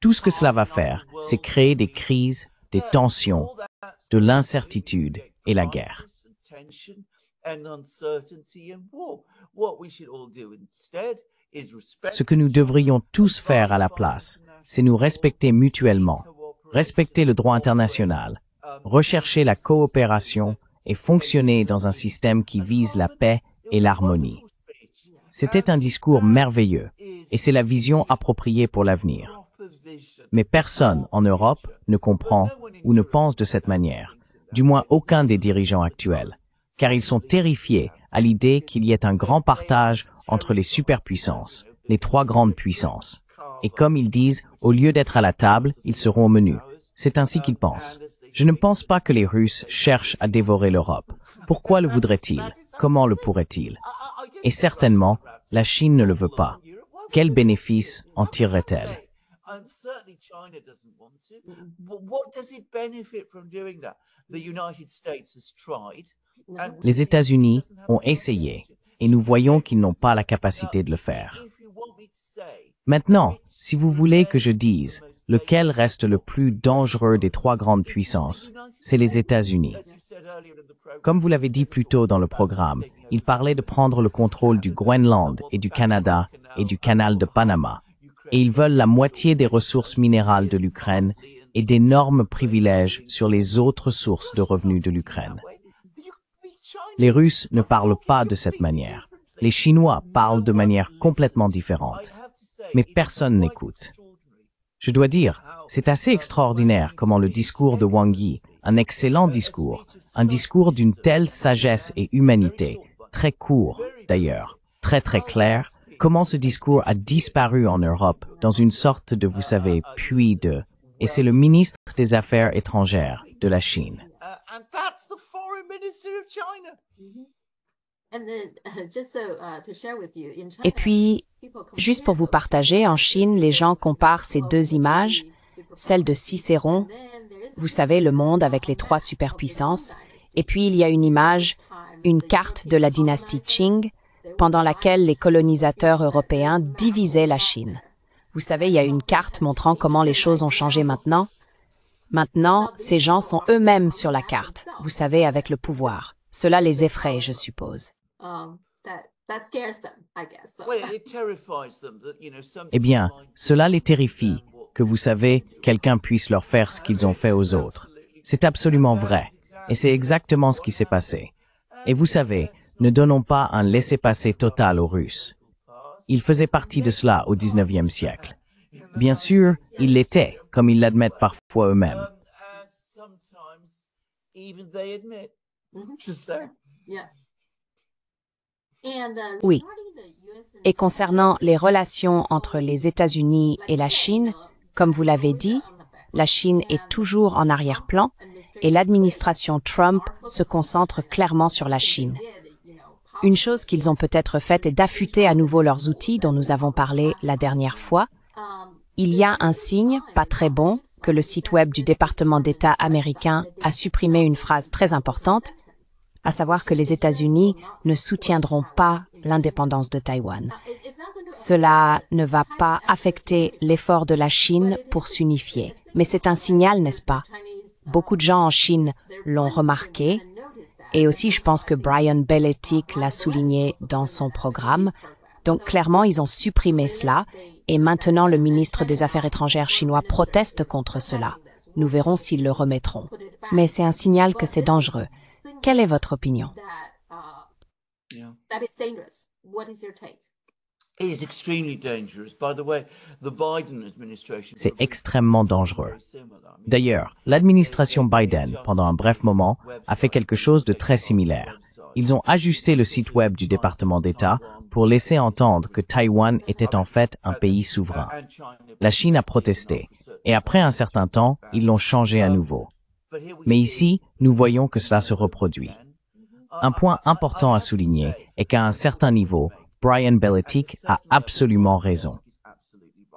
Tout ce que cela va faire, c'est créer des crises, des tensions, de l'incertitude et la guerre. Ce que nous devrions tous faire à la place, c'est nous respecter mutuellement, respecter le droit international, rechercher la coopération et fonctionner dans un système qui vise la paix et l'harmonie. C'était un discours merveilleux, et c'est la vision appropriée pour l'avenir. Mais personne en Europe ne comprend ou ne pense de cette manière, du moins aucun des dirigeants actuels, car ils sont terrifiés à l'idée qu'il y ait un grand partage entre les superpuissances, les 3 grandes puissances. Et comme ils disent, au lieu d'être à la table, ils seront au menu. C'est ainsi qu'ils pensent. Je ne pense pas que les Russes cherchent à dévorer l'Europe. Pourquoi le voudraient-ils? Comment le pourraient-ils? Et certainement, la Chine ne le veut pas. Quel bénéfice en tirerait-elle? Les États-Unis ont essayé, et nous voyons qu'ils n'ont pas la capacité de le faire. Maintenant, si vous voulez que je dise, lequel reste le plus dangereux des trois grandes puissances? C'est les États-Unis. Comme vous l'avez dit plus tôt dans le programme, il parlait de prendre le contrôle du Groenland et du Canada et du canal de Panama. Et ils veulent la moitié des ressources minérales de l'Ukraine et d'énormes privilèges sur les autres sources de revenus de l'Ukraine. Les Russes ne parlent pas de cette manière. Les Chinois parlent de manière complètement différente. Mais personne n'écoute. Je dois dire, c'est assez extraordinaire comment le discours de Wang Yi, un excellent discours, un discours d'une telle sagesse et humanité, très court d'ailleurs, très clair, comment ce discours a disparu en Europe dans une sorte de, vous savez, puits de... Et c'est le ministre des Affaires étrangères de la Chine. Et puis, juste pour vous partager, en Chine, les gens comparent ces deux images, celle de Cicéron, vous savez, le monde avec les trois superpuissances, et puis il y a une image, une carte de la dynastie Qing, pendant laquelle les colonisateurs européens divisaient la Chine. Vous savez, il y a une carte montrant comment les choses ont changé maintenant. Maintenant, ces gens sont eux-mêmes sur la carte, vous savez, avec le pouvoir. Cela les effraie, je suppose. Eh bien, cela les terrifie, que vous savez, quelqu'un puisse leur faire ce qu'ils ont fait aux autres. C'est absolument vrai, et c'est exactement ce qui s'est passé. Et vous savez, ne donnons pas un laissez-passer total aux Russes. Ils faisaient partie de cela au XIXe siècle. Bien sûr, ils l'étaient, comme ils l'admettent parfois eux-mêmes. Oui. Et concernant les relations entre les États-Unis et la Chine, comme vous l'avez dit, la Chine est toujours en arrière-plan et l'administration Trump se concentre clairement sur la Chine. Une chose qu'ils ont peut-être faite est d'affûter à nouveau leurs outils dont nous avons parlé la dernière fois. Il y a un signe, pas très bon, que le site web du département d'État américain a supprimé une phrase très importante, à savoir que les États-Unis ne soutiendront pas l'indépendance de Taïwan. Cela ne va pas affecter l'effort de la Chine pour s'unifier. Mais c'est un signal, n'est-ce pas? Beaucoup de gens en Chine l'ont remarqué, et aussi je pense que Brian Beletic l'a souligné dans son programme. Donc clairement, ils ont supprimé cela, et maintenant le ministre des Affaires étrangères chinois proteste contre cela. Nous verrons s'ils le remettront. Mais c'est un signal que c'est dangereux. Quelle est votre opinion? C'est extrêmement dangereux. D'ailleurs, l'administration Biden, pendant un bref moment, a fait quelque chose de très similaire. Ils ont ajusté le site web du département d'État pour laisser entendre que Taïwan était en fait un pays souverain. La Chine a protesté, et après un certain temps, ils l'ont changé à nouveau. Mais ici, nous voyons que cela se reproduit. Un point important à souligner est qu'à un certain niveau, Brian Beletic a absolument raison.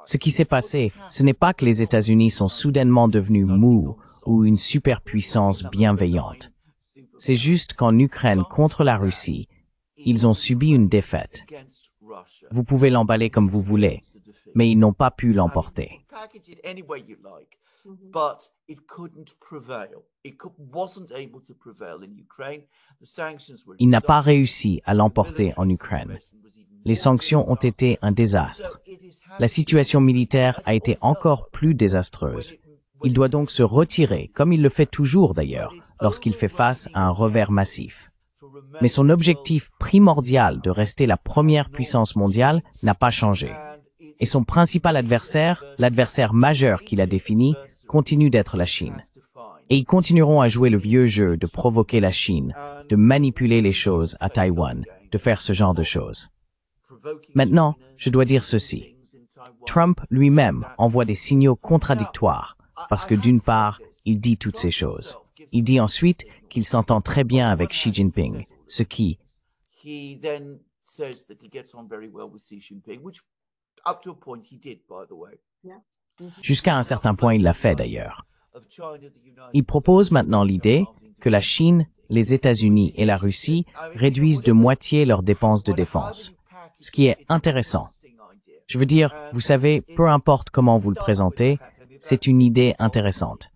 Ce qui s'est passé, ce n'est pas que les États-Unis sont soudainement devenus mous ou une superpuissance bienveillante. C'est juste qu'en Ukraine contre la Russie, ils ont subi une défaite. Vous pouvez l'emballer comme vous voulez, mais ils n'ont pas pu l'emporter. Il n'a pas réussi à l'emporter en Ukraine. Les sanctions ont été un désastre. La situation militaire a été encore plus désastreuse. Il doit donc se retirer, comme il le fait toujours d'ailleurs, lorsqu'il fait face à un revers massif. Mais son objectif primordial de rester la première puissance mondiale n'a pas changé. Et son principal adversaire, l'adversaire majeur qu'il a défini, continue d'être la Chine. Et ils continueront à jouer le vieux jeu de provoquer la Chine, de manipuler les choses à Taïwan, de faire ce genre de choses. Maintenant, je dois dire ceci. Trump lui-même envoie des signaux contradictoires, parce que d'une part, il dit toutes ces choses. Il dit ensuite qu'il s'entend très bien avec Xi Jinping, ce qui, jusqu'à un certain point, il l'a fait d'ailleurs. Il propose maintenant l'idée que la Chine, les États-Unis et la Russie réduisent de moitié leurs dépenses de défense, ce qui est intéressant. Je veux dire, vous savez, peu importe comment vous le présentez, c'est une idée intéressante.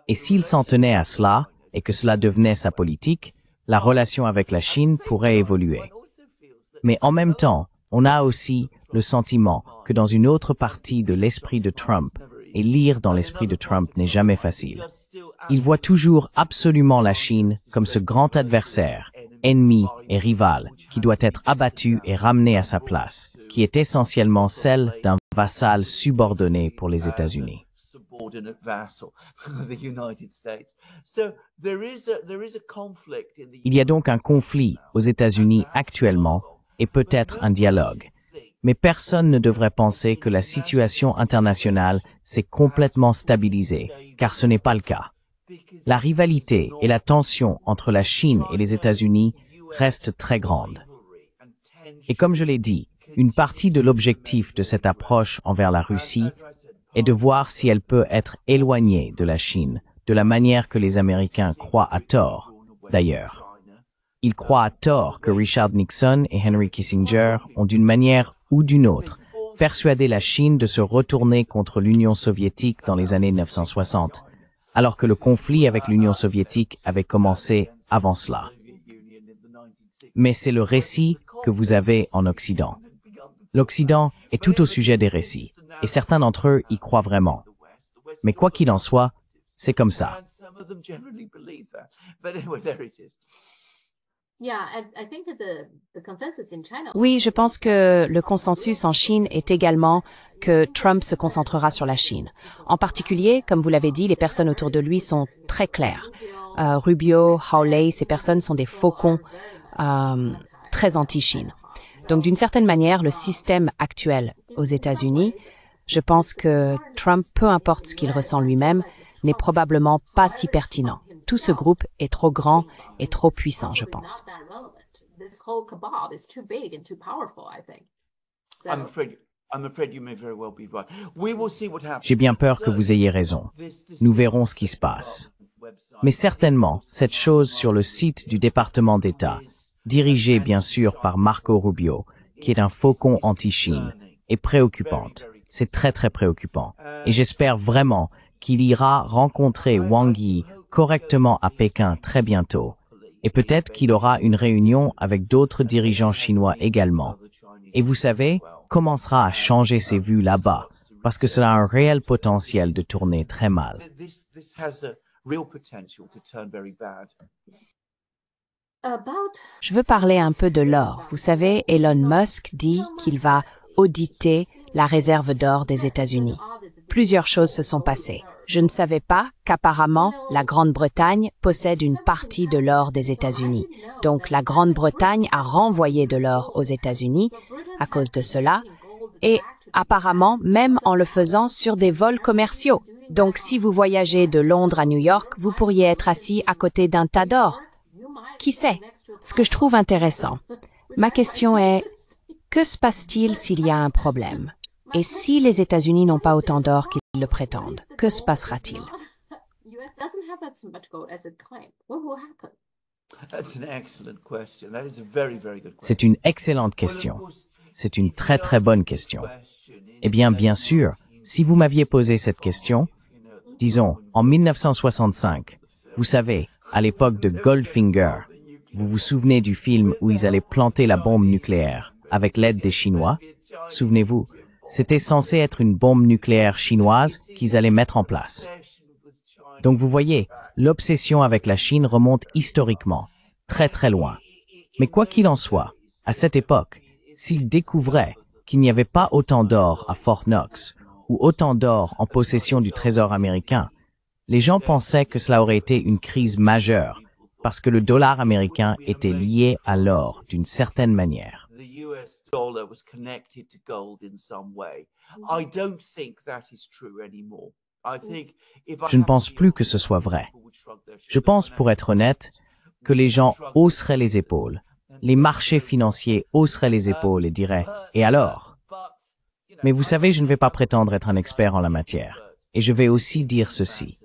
Et s'il s'en tenait à cela, et que cela devenait sa politique, la relation avec la Chine pourrait évoluer. Mais en même temps, on a aussi le sentiment que dans une autre partie de l'esprit de Trump, et lire dans l'esprit de Trump n'est jamais facile, il voit toujours absolument la Chine comme ce grand adversaire, ennemi et rival, qui doit être abattu et ramené à sa place, qui est essentiellement celle d'un vassal subordonné pour les États-Unis. Il y a donc un conflit aux États-Unis actuellement et peut-être un dialogue. Mais personne ne devrait penser que la situation internationale s'est complètement stabilisée, car ce n'est pas le cas. La rivalité et la tension entre la Chine et les États-Unis restent très grandes. Et comme je l'ai dit, une partie de l'objectif de cette approche envers la Russie est de voir si elle peut être éloignée de la Chine, de la manière que les Américains croient à tort, d'ailleurs. Ils croient à tort que Richard Nixon et Henry Kissinger ont d'une manière ou d'une autre persuadé la Chine de se retourner contre l'Union soviétique dans les années 1960, alors que le conflit avec l'Union soviétique avait commencé avant cela. Mais c'est le récit que vous avez en Occident. L'Occident est tout au sujet des récits, et certains d'entre eux y croient vraiment. Mais quoi qu'il en soit, c'est comme ça. Oui, je pense que le consensus en Chine est également que Trump se concentrera sur la Chine. En particulier, comme vous l'avez dit, les personnes autour de lui sont très claires. Rubio, Hawley, ces personnes sont des faucons très anti-Chine. Donc, d'une certaine manière, le système actuel aux États-Unis, je pense que Trump, peu importe ce qu'il ressent lui-même, n'est probablement pas si pertinent. Tout ce groupe est trop grand et trop puissant, je pense. J'ai bien peur que vous ayez raison. Nous verrons ce qui se passe. Mais certainement, cette chose sur le site du département d'État, dirigé bien sûr par Marco Rubio, qui est un faucon anti-Chine, est préoccupante. C'est très très préoccupant. Et j'espère vraiment qu'il ira rencontrer Wang Yi correctement à Pékin très bientôt. Et peut-être qu'il aura une réunion avec d'autres dirigeants chinois également. Et vous savez, commencera à changer ses vues là-bas, parce que cela a un réel potentiel de tourner très mal. Je veux parler un peu de l'or. Vous savez, Elon Musk dit qu'il va auditer la réserve d'or des États-Unis. Plusieurs choses se sont passées. Je ne savais pas qu'apparemment, la Grande-Bretagne possède une partie de l'or des États-Unis. Donc, la Grande-Bretagne a renvoyé de l'or aux États-Unis à cause de cela, et apparemment même en le faisant sur des vols commerciaux. Donc, si vous voyagez de Londres à New York, vous pourriez être assis à côté d'un tas d'or. Qui sait? Ce que je trouve intéressant. Ma question est, que se passe-t-il s'il y a un problème? Et si les États-Unis n'ont pas autant d'or qu'ils le prétendent, que se passera-t-il? C'est une excellente question. C'est une très très bonne question. Eh bien sûr, si vous m'aviez posé cette question, disons, en 1965, vous savez, à l'époque de Goldfinger, vous vous souvenez du film où ils allaient planter la bombe nucléaire avec l'aide des Chinois? Souvenez-vous, c'était censé être une bombe nucléaire chinoise qu'ils allaient mettre en place. Donc vous voyez, l'obsession avec la Chine remonte historiquement, très très loin. Mais quoi qu'il en soit, à cette époque, s'ils découvraient qu'il n'y avait pas autant d'or à Fort Knox ou autant d'or en possession du trésor américain, les gens pensaient que cela aurait été une crise majeure parce que le dollar américain était lié à l'or d'une certaine manière. Je ne pense plus que ce soit vrai. Je pense, pour être honnête, que les gens hausseraient les épaules. Les marchés financiers hausseraient les épaules et diraient « Et alors ?» Mais vous savez, je ne vais pas prétendre être un expert en la matière. Et je vais aussi dire ceci.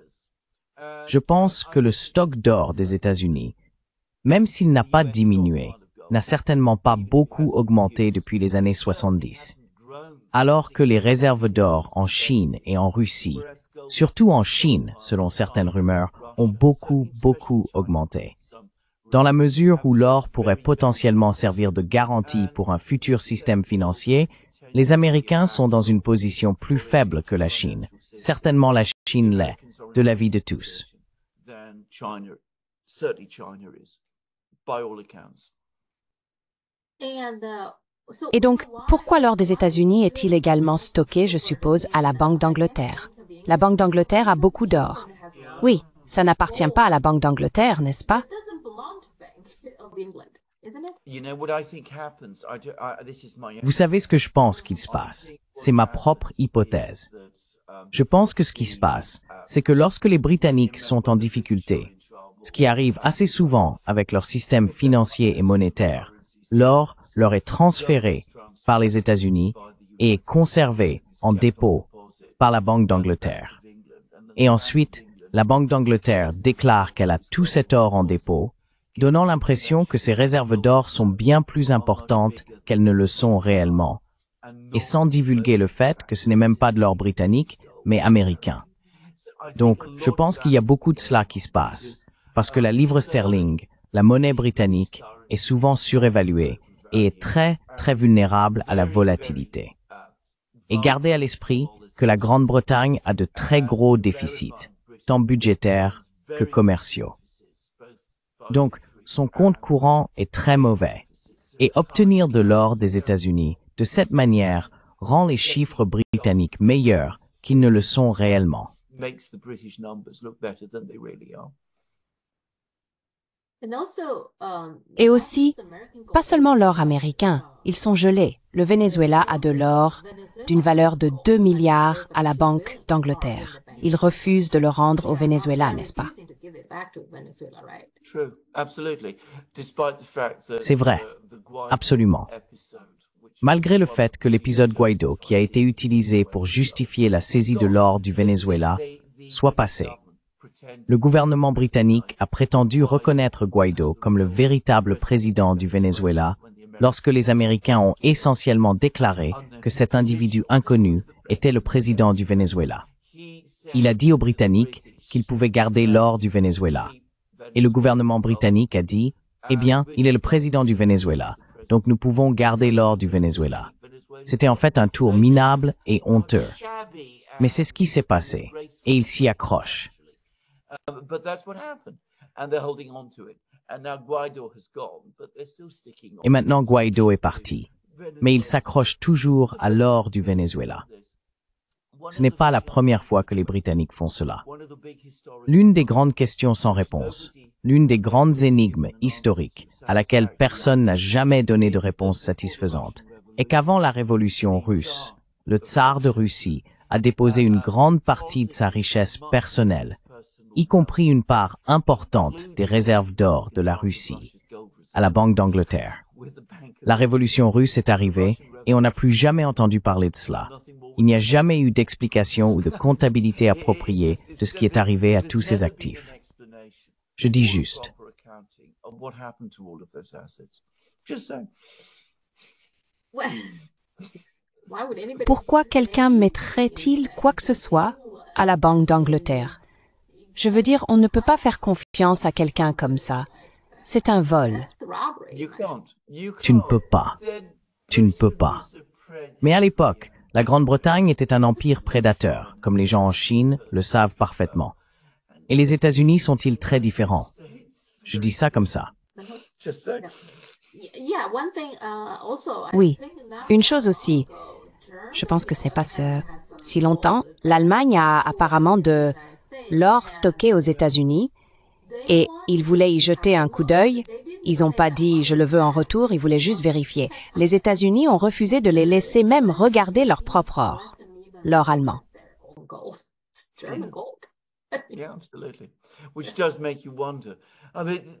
Je pense que le stock d'or des États-Unis, même s'il n'a pas diminué, n'a certainement pas beaucoup augmenté depuis les années 70. alors que les réserves d'or en Chine et en Russie, surtout en Chine, selon certaines rumeurs, ont beaucoup augmenté. Dans la mesure où l'or pourrait potentiellement servir de garantie pour un futur système financier, les Américains sont dans une position plus faible que la Chine. Certainement la Chine l'est, de l'avis de tous. Et donc, pourquoi l'or des États-Unis est-il également stocké, je suppose, à la Banque d'Angleterre? La Banque d'Angleterre a beaucoup d'or. Oui, ça n'appartient pas à la Banque d'Angleterre, n'est-ce pas? Vous savez ce que je pense qu'il se passe? C'est ma propre hypothèse. Je pense que ce qui se passe, c'est que lorsque les Britanniques sont en difficulté, ce qui arrive assez souvent avec leur système financier et monétaire, l'or leur est transféré par les États-Unis et est conservé en dépôt par la Banque d'Angleterre. Et ensuite, la Banque d'Angleterre déclare qu'elle a tout cet or en dépôt, donnant l'impression que ces réserves d'or sont bien plus importantes qu'elles ne le sont réellement, et sans divulguer le fait que ce n'est même pas de l'or britannique, mais américain. Donc, je pense qu'il y a beaucoup de cela qui se passe, parce que la livre sterling, la monnaie britannique, est souvent surévaluée et est très vulnérable à la volatilité. Et gardez à l'esprit que la Grande-Bretagne a de très gros déficits, tant budgétaires que commerciaux. Donc, son compte courant est très mauvais. Et obtenir de l'or des États-Unis de cette manière rend les chiffres britanniques meilleurs qu'ils ne le sont réellement. Et aussi, pas seulement l'or américain, ils sont gelés. Le Venezuela a de l'or d'une valeur de 2 milliards à la Banque d'Angleterre. Ils refusent de le rendre au Venezuela, n'est-ce pas? C'est vrai, absolument. Malgré le fait que l'épisode Guaido, qui a été utilisé pour justifier la saisie de l'or du Venezuela, soit passé, le gouvernement britannique a prétendu reconnaître Guaido comme le véritable président du Venezuela lorsque les Américains ont essentiellement déclaré que cet individu inconnu était le président du Venezuela. Il a dit aux Britanniques qu'ils pouvaient garder l'or du Venezuela. Et le gouvernement britannique a dit, eh bien, il est le président du Venezuela, donc nous pouvons garder l'or du Venezuela. C'était en fait un tour minable et honteux. Mais c'est ce qui s'est passé, et ils s'y accrochent. Et maintenant Guaido est parti, mais il s'accroche toujours à l'or du Venezuela. Ce n'est pas la première fois que les Britanniques font cela. L'une des grandes questions sans réponse, l'une des grandes énigmes historiques à laquelle personne n'a jamais donné de réponse satisfaisante, est qu'avant la révolution russe, le tsar de Russie a déposé une grande partie de sa richesse personnelle, y compris une part importante des réserves d'or de la Russie, à la Banque d'Angleterre. La révolution russe est arrivée et on n'a plus jamais entendu parler de cela. Il n'y a jamais eu d'explication ou de comptabilité appropriée de ce qui est arrivé à tous ces actifs. Je dis juste. Pourquoi quelqu'un mettrait-il quoi que ce soit à la Banque d'Angleterre? Je veux dire, on ne peut pas faire confiance à quelqu'un comme ça. C'est un vol. Tu ne peux pas. Tu ne peux pas. Mais à l'époque, la Grande-Bretagne était un empire prédateur, comme les gens en Chine le savent parfaitement. Et les États-Unis sont-ils très différents? Je dis ça comme ça. Oui, une chose aussi, je pense que c'est pas si longtemps, l'Allemagne a apparemment de l'or stocké aux États-Unis et ils voulaient y jeter un coup d'œil. Ils n'ont pas dit « je le veux en retour », ils voulaient juste vérifier. Les États-Unis ont refusé de les laisser même regarder leur propre or, l'or allemand.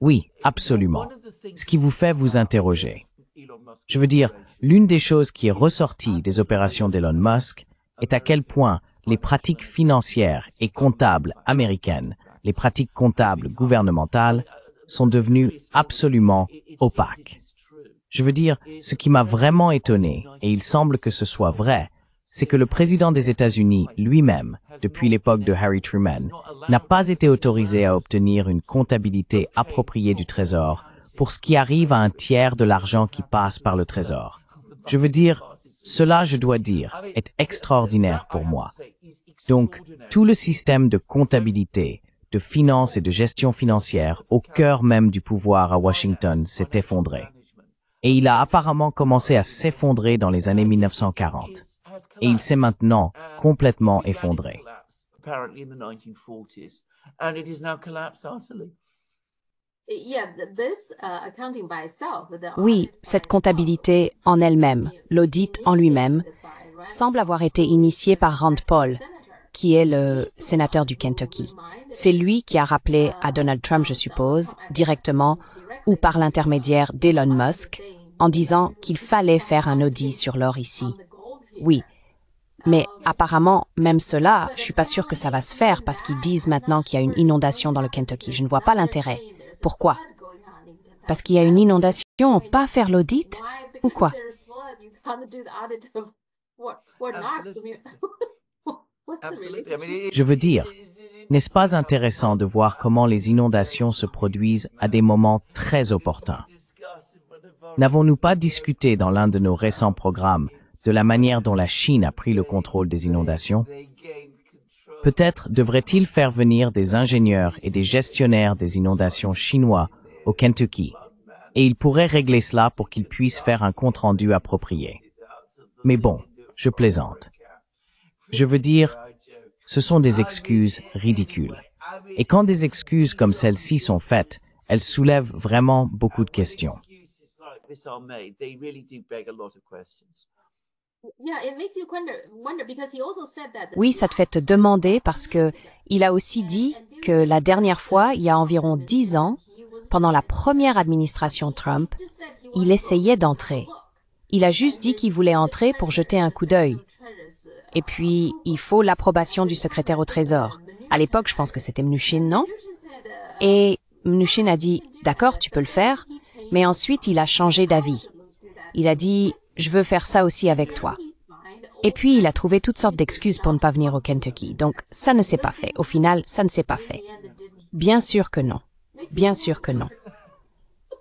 Oui, absolument. Ce qui vous fait vous interroger. Je veux dire, l'une des choses qui est ressortie des opérations d'Elon Musk est à quel point les pratiques financières et comptables américaines, les pratiques comptables gouvernementales, sont devenues absolument opaques. Je veux dire, ce qui m'a vraiment étonné, et il semble que ce soit vrai, c'est que le président des États-Unis lui-même, depuis l'époque de Harry Truman, n'a pas été autorisé à obtenir une comptabilité appropriée du Trésor pour ce qui arrive à un tiers de l'argent qui passe par le Trésor. Je veux dire, cela, je dois dire, est extraordinaire pour moi. Donc, tout le système de comptabilité, de finance et de gestion financière au cœur même du pouvoir à Washington s'est effondré. Et il a apparemment commencé à s'effondrer dans les années 1940. Et il s'est maintenant complètement effondré. Oui, cette comptabilité en elle-même, l'audit en lui-même, semble avoir été initiée par Rand Paul, qui est le sénateur du Kentucky. C'est lui qui a rappelé à Donald Trump, je suppose, directement ou par l'intermédiaire d'Elon Musk, en disant qu'il fallait faire un audit sur l'or ici. Oui, mais apparemment, même cela, je suis pas sûre que ça va se faire parce qu'ils disent maintenant qu'il y a une inondation dans le Kentucky. Je ne vois pas l'intérêt. Pourquoi? Parce qu'il y a une inondation, pas faire l'audit? Ou quoi? Je veux dire, n'est-ce pas intéressant de voir comment les inondations se produisent à des moments très opportuns? N'avons-nous pas discuté dans l'un de nos récents programmes de la manière dont la Chine a pris le contrôle des inondations? Peut-être devrait-il faire venir des ingénieurs et des gestionnaires des inondations chinois au Kentucky, et ils pourraient régler cela pour qu'ils puissent faire un compte-rendu approprié. Mais bon, je plaisante. Je veux dire, ce sont des excuses ridicules. Et quand des excuses comme celles-ci sont faites, elles soulèvent vraiment beaucoup de questions. Oui, ça te fait te demander parce que il a aussi dit que la dernière fois, il y a environ 10 ans, pendant la première administration Trump, il essayait d'entrer. Il a juste dit qu'il voulait entrer pour jeter un coup d'œil. Et puis, il faut l'approbation du secrétaire au Trésor. À l'époque, je pense que c'était Mnuchin, non? Et Mnuchin a dit, d'accord, tu peux le faire, mais ensuite, il a changé d'avis. Il a dit, je veux faire ça aussi avec toi. Et puis, il a trouvé toutes sortes d'excuses pour ne pas venir au Kentucky. Donc, ça ne s'est pas fait. Au final, ça ne s'est pas fait. Bien sûr que non. Bien sûr que non.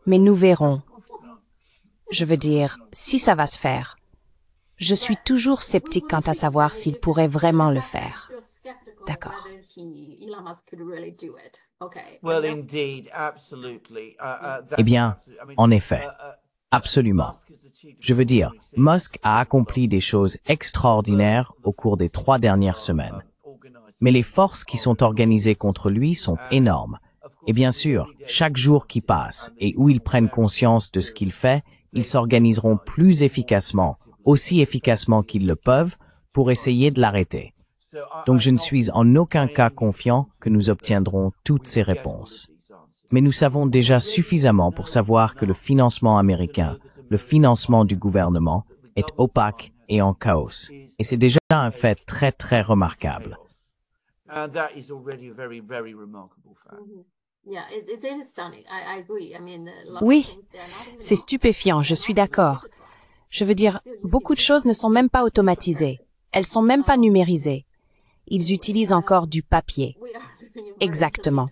Mais nous verrons. Je veux dire, si ça va se faire, je suis toujours sceptique quant à savoir s'il pourrait vraiment le faire. D'accord. Eh bien, en effet, absolument. Je veux dire, Musk a accompli des choses extraordinaires au cours des 3 dernières semaines. Mais les forces qui sont organisées contre lui sont énormes. Et bien sûr, chaque jour qui passe et où ils prennent conscience de ce qu'il fait, ils s'organiseront plus efficacement, aussi efficacement qu'ils le peuvent, pour essayer de l'arrêter. Donc je ne suis en aucun cas confiant que nous obtiendrons toutes ces réponses. Mais nous savons déjà suffisamment pour savoir que le financement américain, le financement du gouvernement, est opaque et en chaos. Et c'est déjà un fait très très remarquable. Oui, c'est stupéfiant, je suis d'accord. Je veux dire, beaucoup de choses ne sont même pas automatisées. Elles sont même pas numérisées. Ils utilisent encore du papier. Exactement.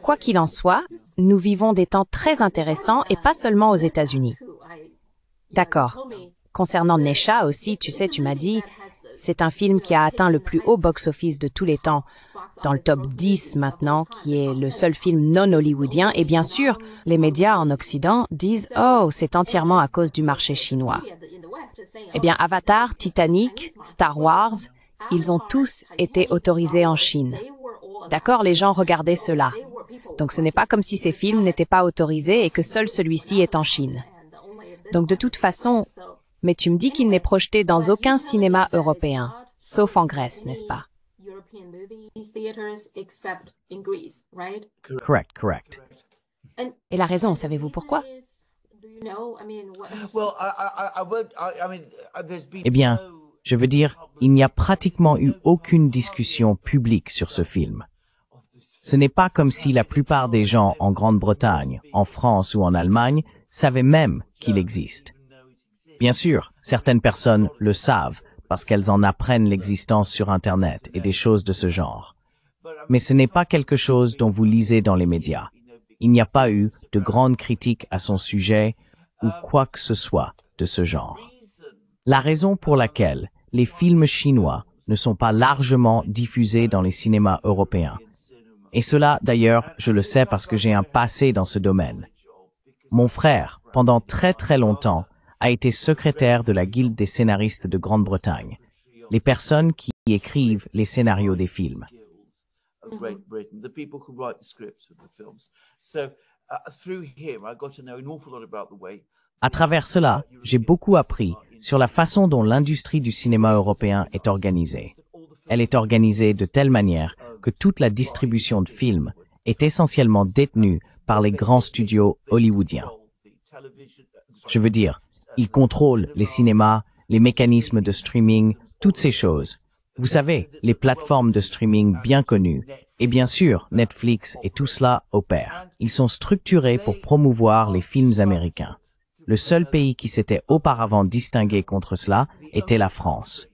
Quoi qu'il en soit, nous vivons des temps très intéressants et pas seulement aux États-Unis. D'accord. Concernant Nesha aussi, tu sais, tu m'as dit, c'est un film qui a atteint le plus haut box-office de tous les temps, dans le top 10 maintenant, qui est le seul film non hollywoodien. Et bien sûr, les médias en Occident disent « Oh, c'est entièrement à cause du marché chinois ». Eh bien, Avatar, Titanic, Star Wars, ils ont tous été autorisés en Chine. D'accord, les gens regardaient cela. Donc ce n'est pas comme si ces films n'étaient pas autorisés et que seul celui-ci est en Chine. Donc de toute façon, mais tu me dis qu'il n'est projeté dans aucun cinéma européen, sauf en Grèce, n'est-ce pas? Correct. Et la raison, savez-vous pourquoi? Eh bien, je veux dire, il n'y a pratiquement eu aucune discussion publique sur ce film. Ce n'est pas comme si la plupart des gens en Grande-Bretagne, en France ou en Allemagne savaient même qu'il existe. Bien sûr, certaines personnes le savent, parce qu'elles en apprennent l'existence sur Internet et des choses de ce genre. Mais ce n'est pas quelque chose dont vous lisez dans les médias. Il n'y a pas eu de grandes critiques à son sujet ou quoi que ce soit de ce genre. La raison pour laquelle les films chinois ne sont pas largement diffusés dans les cinémas européens. Et cela, d'ailleurs, je le sais parce que j'ai un passé dans ce domaine. Mon frère, pendant très longtemps, a été secrétaire de la Guilde des scénaristes de Grande-Bretagne, les personnes qui écrivent les scénarios des films. À travers cela, j'ai beaucoup appris sur la façon dont l'industrie du cinéma européen est organisée. Elle est organisée de telle manière que toute la distribution de films est essentiellement détenue par les grands studios hollywoodiens. Je veux dire, ils contrôlent les cinémas, les mécanismes de streaming, toutes ces choses. Vous savez, les plateformes de streaming bien connues, et bien sûr, Netflix et tout cela opèrent. Ils sont structurés pour promouvoir les films américains. Le seul pays qui s'était auparavant distingué contre cela était la France,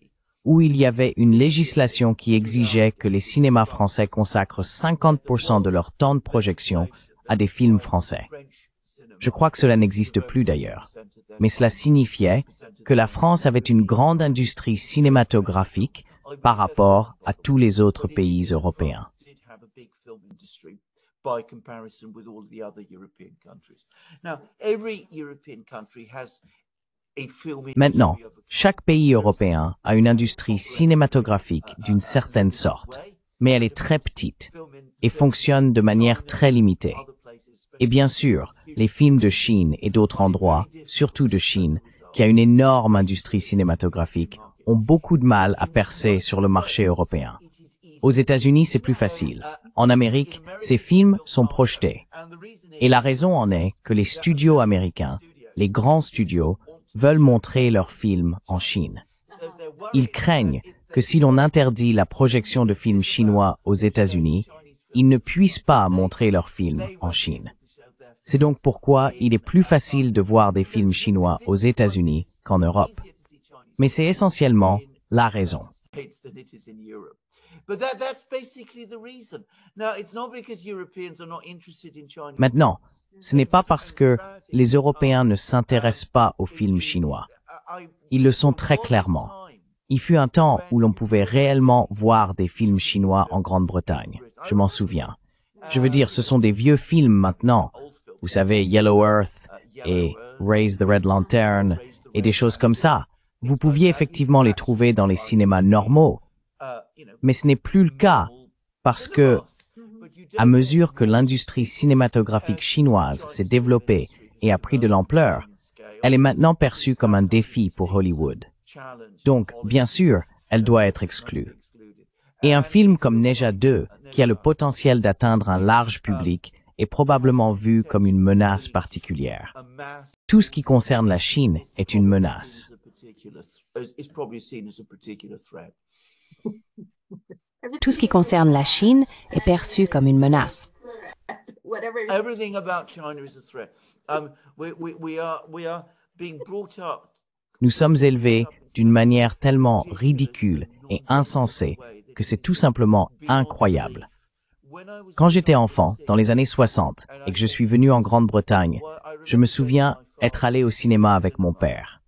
où il y avait une législation qui exigeait que les cinémas français consacrent 50% de leur temps de projection à des films français. Je crois que cela n'existe plus d'ailleurs, mais cela signifiait que la France avait une grande industrie cinématographique par rapport à tous les autres pays européens. By comparison with all the other European countries. Now, every European country has a film industry. Maintenant, chaque pays européen a une industrie cinématographique d'une certaine sorte, mais elle est très petite et fonctionne de manière très limitée. Et bien sûr, les films de Chine et d'autres endroits, surtout de Chine, qui a une énorme industrie cinématographique, ont beaucoup de mal à percer sur le marché européen. Aux États-Unis, c'est plus facile. En Amérique, ces films sont projetés. Et la raison en est que les studios américains, les grands studios, veulent montrer leurs films en Chine. Ils craignent que si l'on interdit la projection de films chinois aux États-Unis, ils ne puissent pas montrer leurs films en Chine. C'est donc pourquoi il est plus facile de voir des films chinois aux États-Unis qu'en Europe. Mais c'est essentiellement la raison. Maintenant, ce n'est pas parce que les Européens ne s'intéressent pas aux films chinois. Ils le sont très clairement. Il fut un temps où l'on pouvait réellement voir des films chinois en Grande-Bretagne. Je m'en souviens. Je veux dire, ce sont des vieux films maintenant. Vous savez, Yellow Earth et Raise the Red Lantern et des choses comme ça. Vous pouviez effectivement les trouver dans les cinémas normaux. Mais ce n'est plus le cas parce que, à mesure que l'industrie cinématographique chinoise s'est développée et a pris de l'ampleur, elle est maintenant perçue comme un défi pour Hollywood. Donc, bien sûr, elle doit être exclue. Et un film comme Neja 2, qui a le potentiel d'atteindre un large public, est probablement vu comme une menace particulière. Tout ce qui concerne la Chine est une menace. Tout ce qui concerne la Chine est perçu comme une menace. Nous sommes élevés d'une manière tellement ridicule et insensée que c'est tout simplement incroyable. Quand j'étais enfant, dans les années 60, et que je suis venu en Grande-Bretagne, je me souviens être allé au cinéma avec mon père.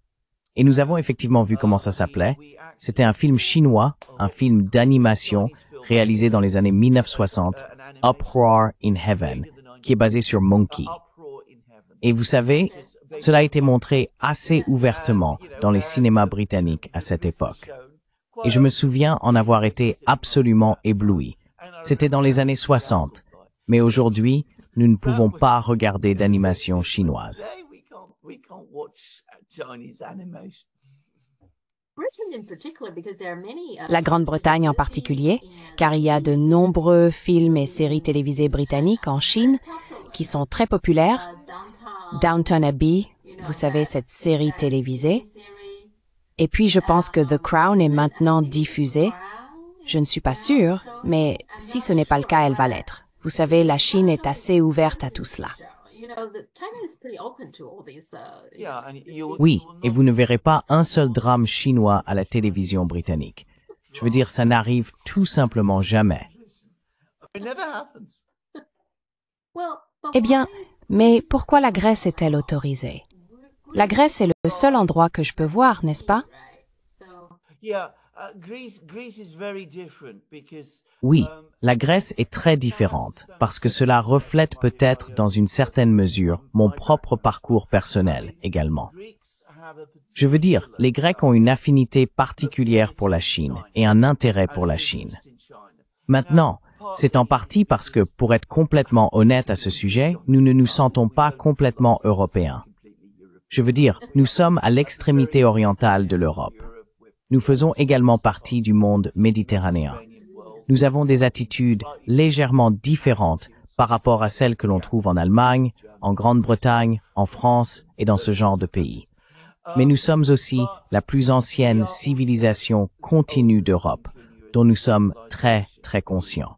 Et nous avons effectivement vu comment ça s'appelait. C'était un film chinois, un film d'animation réalisé dans les années 1960, Uproar in Heaven, qui est basé sur Monkey. Et vous savez, cela a été montré assez ouvertement dans les cinémas britanniques à cette époque. Et je me souviens en avoir été absolument ébloui. C'était dans les années 60, mais aujourd'hui, nous ne pouvons pas regarder d'animation chinoise. La Grande-Bretagne en particulier, car il y a de nombreux films et séries télévisées britanniques en Chine qui sont très populaires. Downton Abbey, vous savez, cette série télévisée. Et puis je pense que The Crown est maintenant diffusée. Je ne suis pas sûre, mais si ce n'est pas le cas, elle va l'être. Vous savez, la Chine est assez ouverte à tout cela. Yeah, and Oui, et vous ne verrez pas un seul drame chinois à la télévision britannique. Je veux dire, ça n'arrive tout simplement jamais. it never happens. Eh bien, mais pourquoi la Grèce est-elle autorisée? La Grèce est le seul endroit que je peux voir, n'est-ce pas? Yeah, Greece is very different because Oui, la Grèce est très différente parce que cela reflète peut-être dans une certaine mesure mon propre parcours personnel également. Je veux dire, les Grecs ont une affinité particulière pour la Chine et un intérêt pour la Chine. Maintenant, c'est en partie parce que, pour être complètement honnête à ce sujet, nous ne nous sentons pas complètement européens. Je veux dire, nous sommes à l'extrémité orientale de l'Europe. Nous faisons également partie du monde méditerranéen. Nous avons des attitudes légèrement différentes par rapport à celles que l'on trouve en Allemagne, en Grande-Bretagne, en France et dans ce genre de pays. Mais nous sommes aussi la plus ancienne civilisation continue d'Europe, dont nous sommes très, très conscients.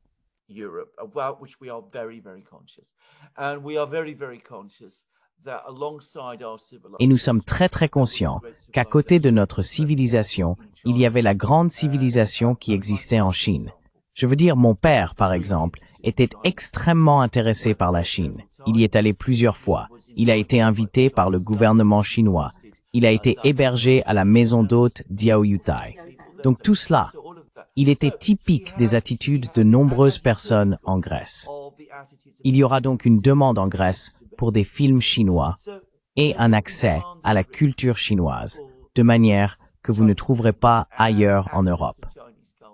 Europe, about which we are very, very conscious. And we are very, very conscious that alongside our civilization, Et nous sommes très, très conscients qu'à côté de notre civilisation, il y avait la grande civilisation qui existait en Chine. Je veux dire, mon père, par exemple, était extrêmement intéressé par la Chine. Il y est allé plusieurs fois. Il a été invité par le gouvernement chinois. Il a été hébergé à la maison d'hôte Diaoyutai. Donc tout cela, il était typique des attitudes de nombreuses personnes en Grèce. Il y aura donc une demande en Grèce pour des films chinois et un accès à la culture chinoise, de manière que vous ne trouverez pas ailleurs en Europe.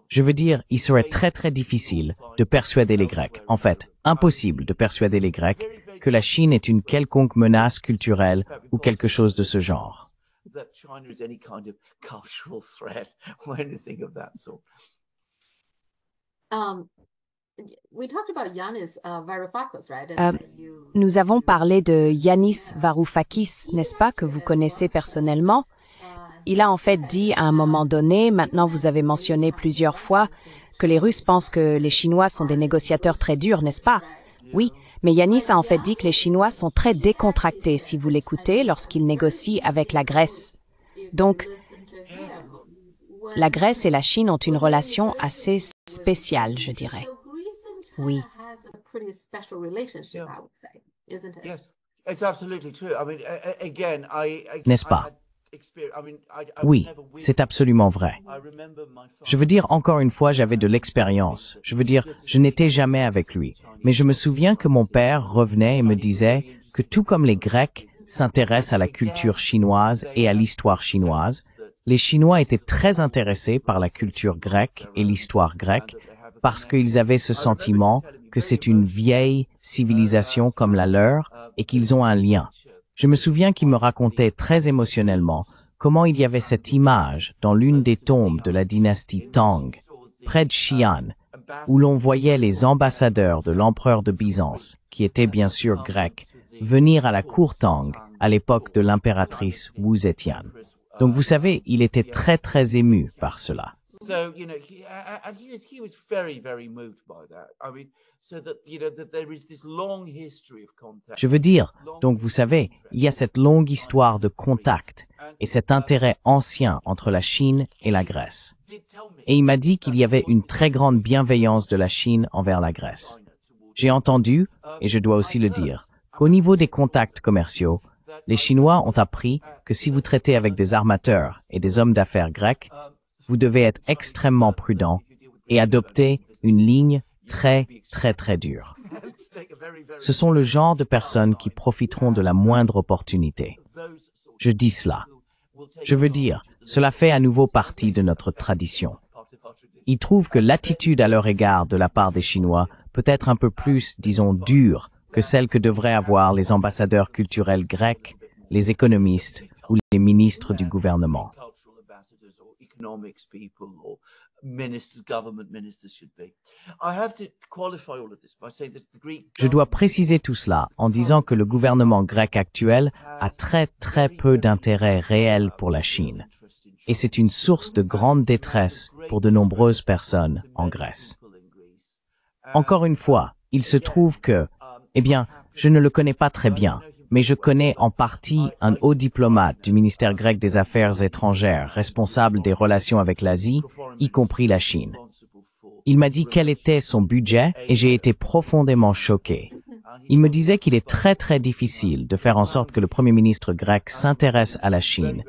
Je veux dire, il serait très très difficile de persuader les Grecs, en fait, impossible de persuader les Grecs que la Chine est une quelconque menace culturelle ou quelque chose de ce genre. that China is any kind of cultural threat or anything of that sort. We talked about Yanis Varoufakis, right? Nous avons parlé de Yanis Varoufakis, n'est-ce pas, que vous connaissez personnellement? Il a en fait dit à un moment donné, maintenant vous avez mentionné plusieurs fois, que les Russes pensent que les Chinois sont des négociateurs très durs, n'est-ce pas? Oui, mais Yanis a en fait dit que les Chinois sont très décontractés si vous l'écoutez lorsqu'ils négocient avec la Grèce. Donc, la Grèce et la Chine ont une relation assez spéciale, je dirais. Oui. Yes, it's absolutely true. I mean, again, N'est-ce pas? Oui, c'est absolument vrai. Je veux dire, encore une fois, j'avais de l'expérience. Je veux dire, je n'étais jamais avec lui. Mais je me souviens que mon père revenait et me disait que tout comme les Grecs s'intéressent à la culture chinoise et à l'histoire chinoise, les Chinois étaient très intéressés par la culture grecque et l'histoire grecque parce qu'ils avaient ce sentiment que c'est une vieille civilisation comme la leur et qu'ils ont un lien. Je me souviens qu'il me racontait très émotionnellement comment il y avait cette image dans l'une des tombes de la dynastie Tang, près de Xi'an, où l'on voyait les ambassadeurs de l'empereur de Byzance, qui était bien sûr grec, venir à la cour Tang à l'époque de l'impératrice Wu Zetian. Donc vous savez, il était très très ému par cela. So, you know, he was very, very moved by that. I mean, so that, you know, that there is this long history of contact. Je veux dire, donc vous savez, il y a cette longue histoire de contact et cet intérêt ancien entre la Chine et la Grèce. Et il m'a dit qu'il y avait une très grande bienveillance de la Chine envers la Grèce. J'ai entendu, et je dois aussi le dire, qu'au niveau des contacts commerciaux, les Chinois ont appris que si vous traitez avec des armateurs et des hommes d'affaires grecs, vous devez être extrêmement prudent et adopter une ligne très, très, très dure. Ce sont le genre de personnes qui profiteront de la moindre opportunité. Je dis cela. Je veux dire, cela fait à nouveau partie de notre tradition. Ils trouvent que l'attitude à leur égard de la part des Chinois peut être un peu plus, disons, dure que celle que devraient avoir les ambassadeurs culturels grecs, les économistes ou les ministres du gouvernement. Economics people or ministers, government ministers should be. I have to qualify all of this by saying that the Greek. Je dois préciser tout cela en disant que le gouvernement grec actuel a très très peu d'intérêt réel pour la Chine. Et c'est une source de grande détresse pour de nombreuses personnes en Grèce. Encore une fois, il se trouve que, eh bien, Je ne le connais pas très bien, mais je connais en partie un haut diplomate du ministère grec des Affaires étrangères, responsable des relations avec l'Asie, y compris la Chine. Il m'a dit quel était son budget et j'ai été profondément choqué. Il me disait qu'il est très difficile de faire en sorte que le Premier ministre grec s'intéresse à la Chine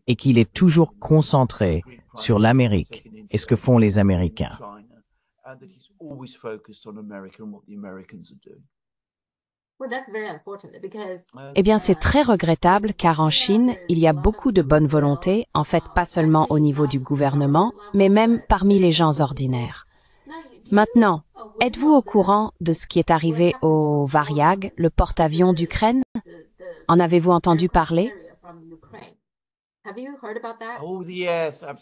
et qu'il est toujours concentré sur l'Amérique et ce que font les Américains. Eh bien, c'est très regrettable car en Chine, il y a beaucoup de bonne volonté, en fait pas seulement au niveau du gouvernement, mais même parmi les gens ordinaires. Maintenant, êtes-vous au courant de ce qui est arrivé au Varyag, le porte-avions d'Ukraine? En avez-vous entendu parler?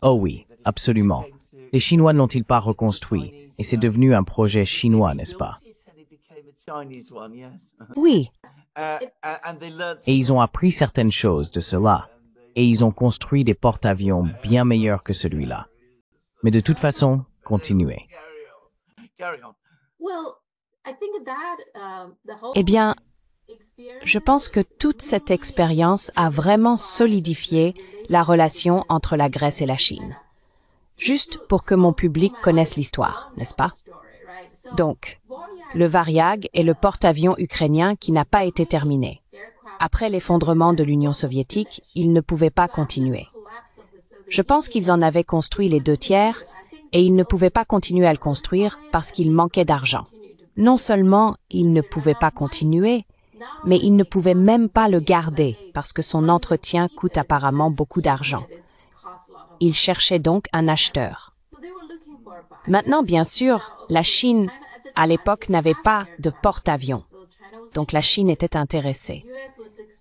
Oh oui, absolument. Les Chinois ne l'ont-ils pas reconstruit et c'est devenu un projet chinois, n'est-ce pas? Oui. Et ils ont appris certaines choses de cela et ils ont construit des porte-avions bien meilleurs que celui-là. Mais de toute façon, continuez. Eh bien, je pense que toute cette expérience a vraiment solidifié la relation entre la Grèce et la Chine. Juste pour que mon public connaisse l'histoire, n'est-ce pas? Donc, le Varyag est le porte-avions ukrainien qui n'a pas été terminé. Après l'effondrement de l'Union soviétique, ils ne pouvaient pas continuer. Je pense qu'ils en avaient construit les 2/3 et ils ne pouvaient pas continuer à le construire parce qu'il manquait d'argent. Non seulement ils ne pouvaient pas continuer, mais ils ne pouvaient même pas le garder parce que son entretien coûte apparemment beaucoup d'argent. Ils cherchaient donc un acheteur. Maintenant, bien sûr, la Chine, à l'époque, n'avait pas de porte-avions. Donc la Chine était intéressée.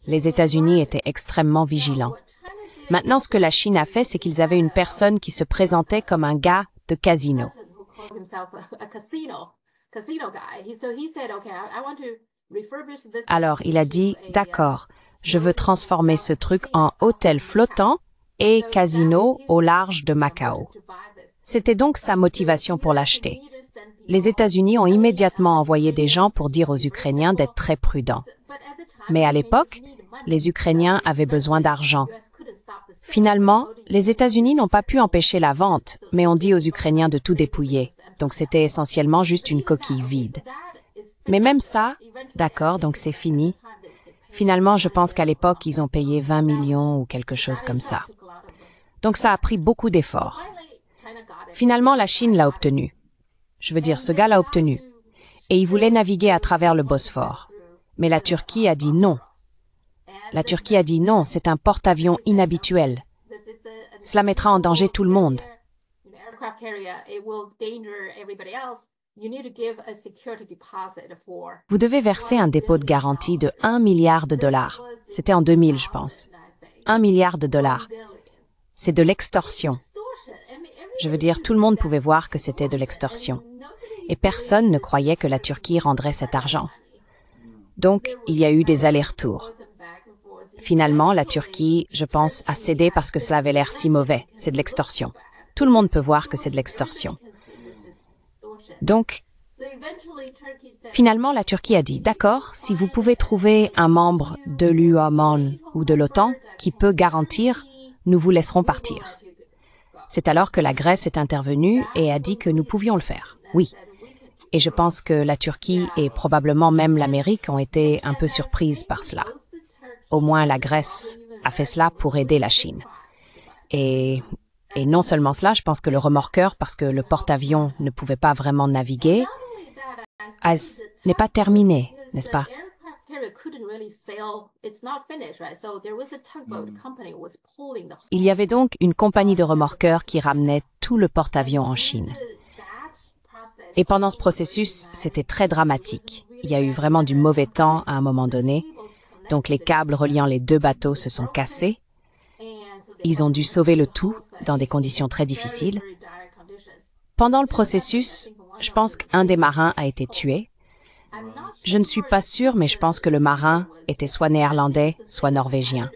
Les États-Unis étaient extrêmement vigilants. Maintenant, ce que la Chine a fait, c'est qu'ils avaient une personne qui se présentait comme un gars de casino. Alors, il a dit, d'accord, je veux transformer ce truc en hôtel flottant et casino au large de Macao. C'était donc sa motivation pour l'acheter. Les États-Unis ont immédiatement envoyé des gens pour dire aux Ukrainiens d'être très prudents. Mais à l'époque, les Ukrainiens avaient besoin d'argent. Finalement, les États-Unis n'ont pas pu empêcher la vente, mais ont dit aux Ukrainiens de tout dépouiller. Donc c'était essentiellement juste une coquille vide. Mais même ça, d'accord, donc c'est fini. Finalement, je pense qu'à l'époque, ils ont payé 20 millions ou quelque chose comme ça. Donc ça a pris beaucoup d'efforts. Finalement, la Chine l'a obtenu. Je veux dire, ce gars l'a obtenu. Et il voulait naviguer à travers le Bosphore. Mais la Turquie a dit non. La Turquie a dit non, c'est un porte-avions inhabituel. Cela mettra en danger tout le monde. Vous devez verser un dépôt de garantie de 1 milliard de dollars. C'était en 2000, je pense. 1 milliard de dollars. C'est de l'extorsion. Je veux dire, tout le monde pouvait voir que c'était de l'extorsion. Et personne ne croyait que la Turquie rendrait cet argent. Donc, il y a eu des allers-retours. Finalement, la Turquie, je pense, a cédé parce que cela avait l'air si mauvais. C'est de l'extorsion. Tout le monde peut voir que c'est de l'extorsion. Donc, finalement, la Turquie a dit, d'accord, si vous pouvez trouver un membre de l'UOMON ou de l'OTAN qui peut garantir, nous vous laisserons partir. C'est alors que la Grèce est intervenue et a dit que nous pouvions le faire. Oui. Et je pense que la Turquie et probablement même l'Amérique ont été un peu surprises par cela. Au moins, la Grèce a fait cela pour aider la Chine. Et non seulement cela, je pense que le remorqueur, parce que le porte-avions ne pouvait pas vraiment naviguer, n'est pas terminé, n'est-ce pas? Il y avait donc une compagnie de remorqueurs qui ramenait tout le porte-avions en Chine. Et pendant ce processus, c'était très dramatique. Il y a eu vraiment du mauvais temps à un moment donné. Donc les câbles reliant les deux bateaux se sont cassés. Ils ont dû sauver le tout dans des conditions très difficiles. Pendant le processus, je pense qu'un des marins a été tué. Je ne suis pas sûre, mais je pense que le marin était soit néerlandais, soit norvégien.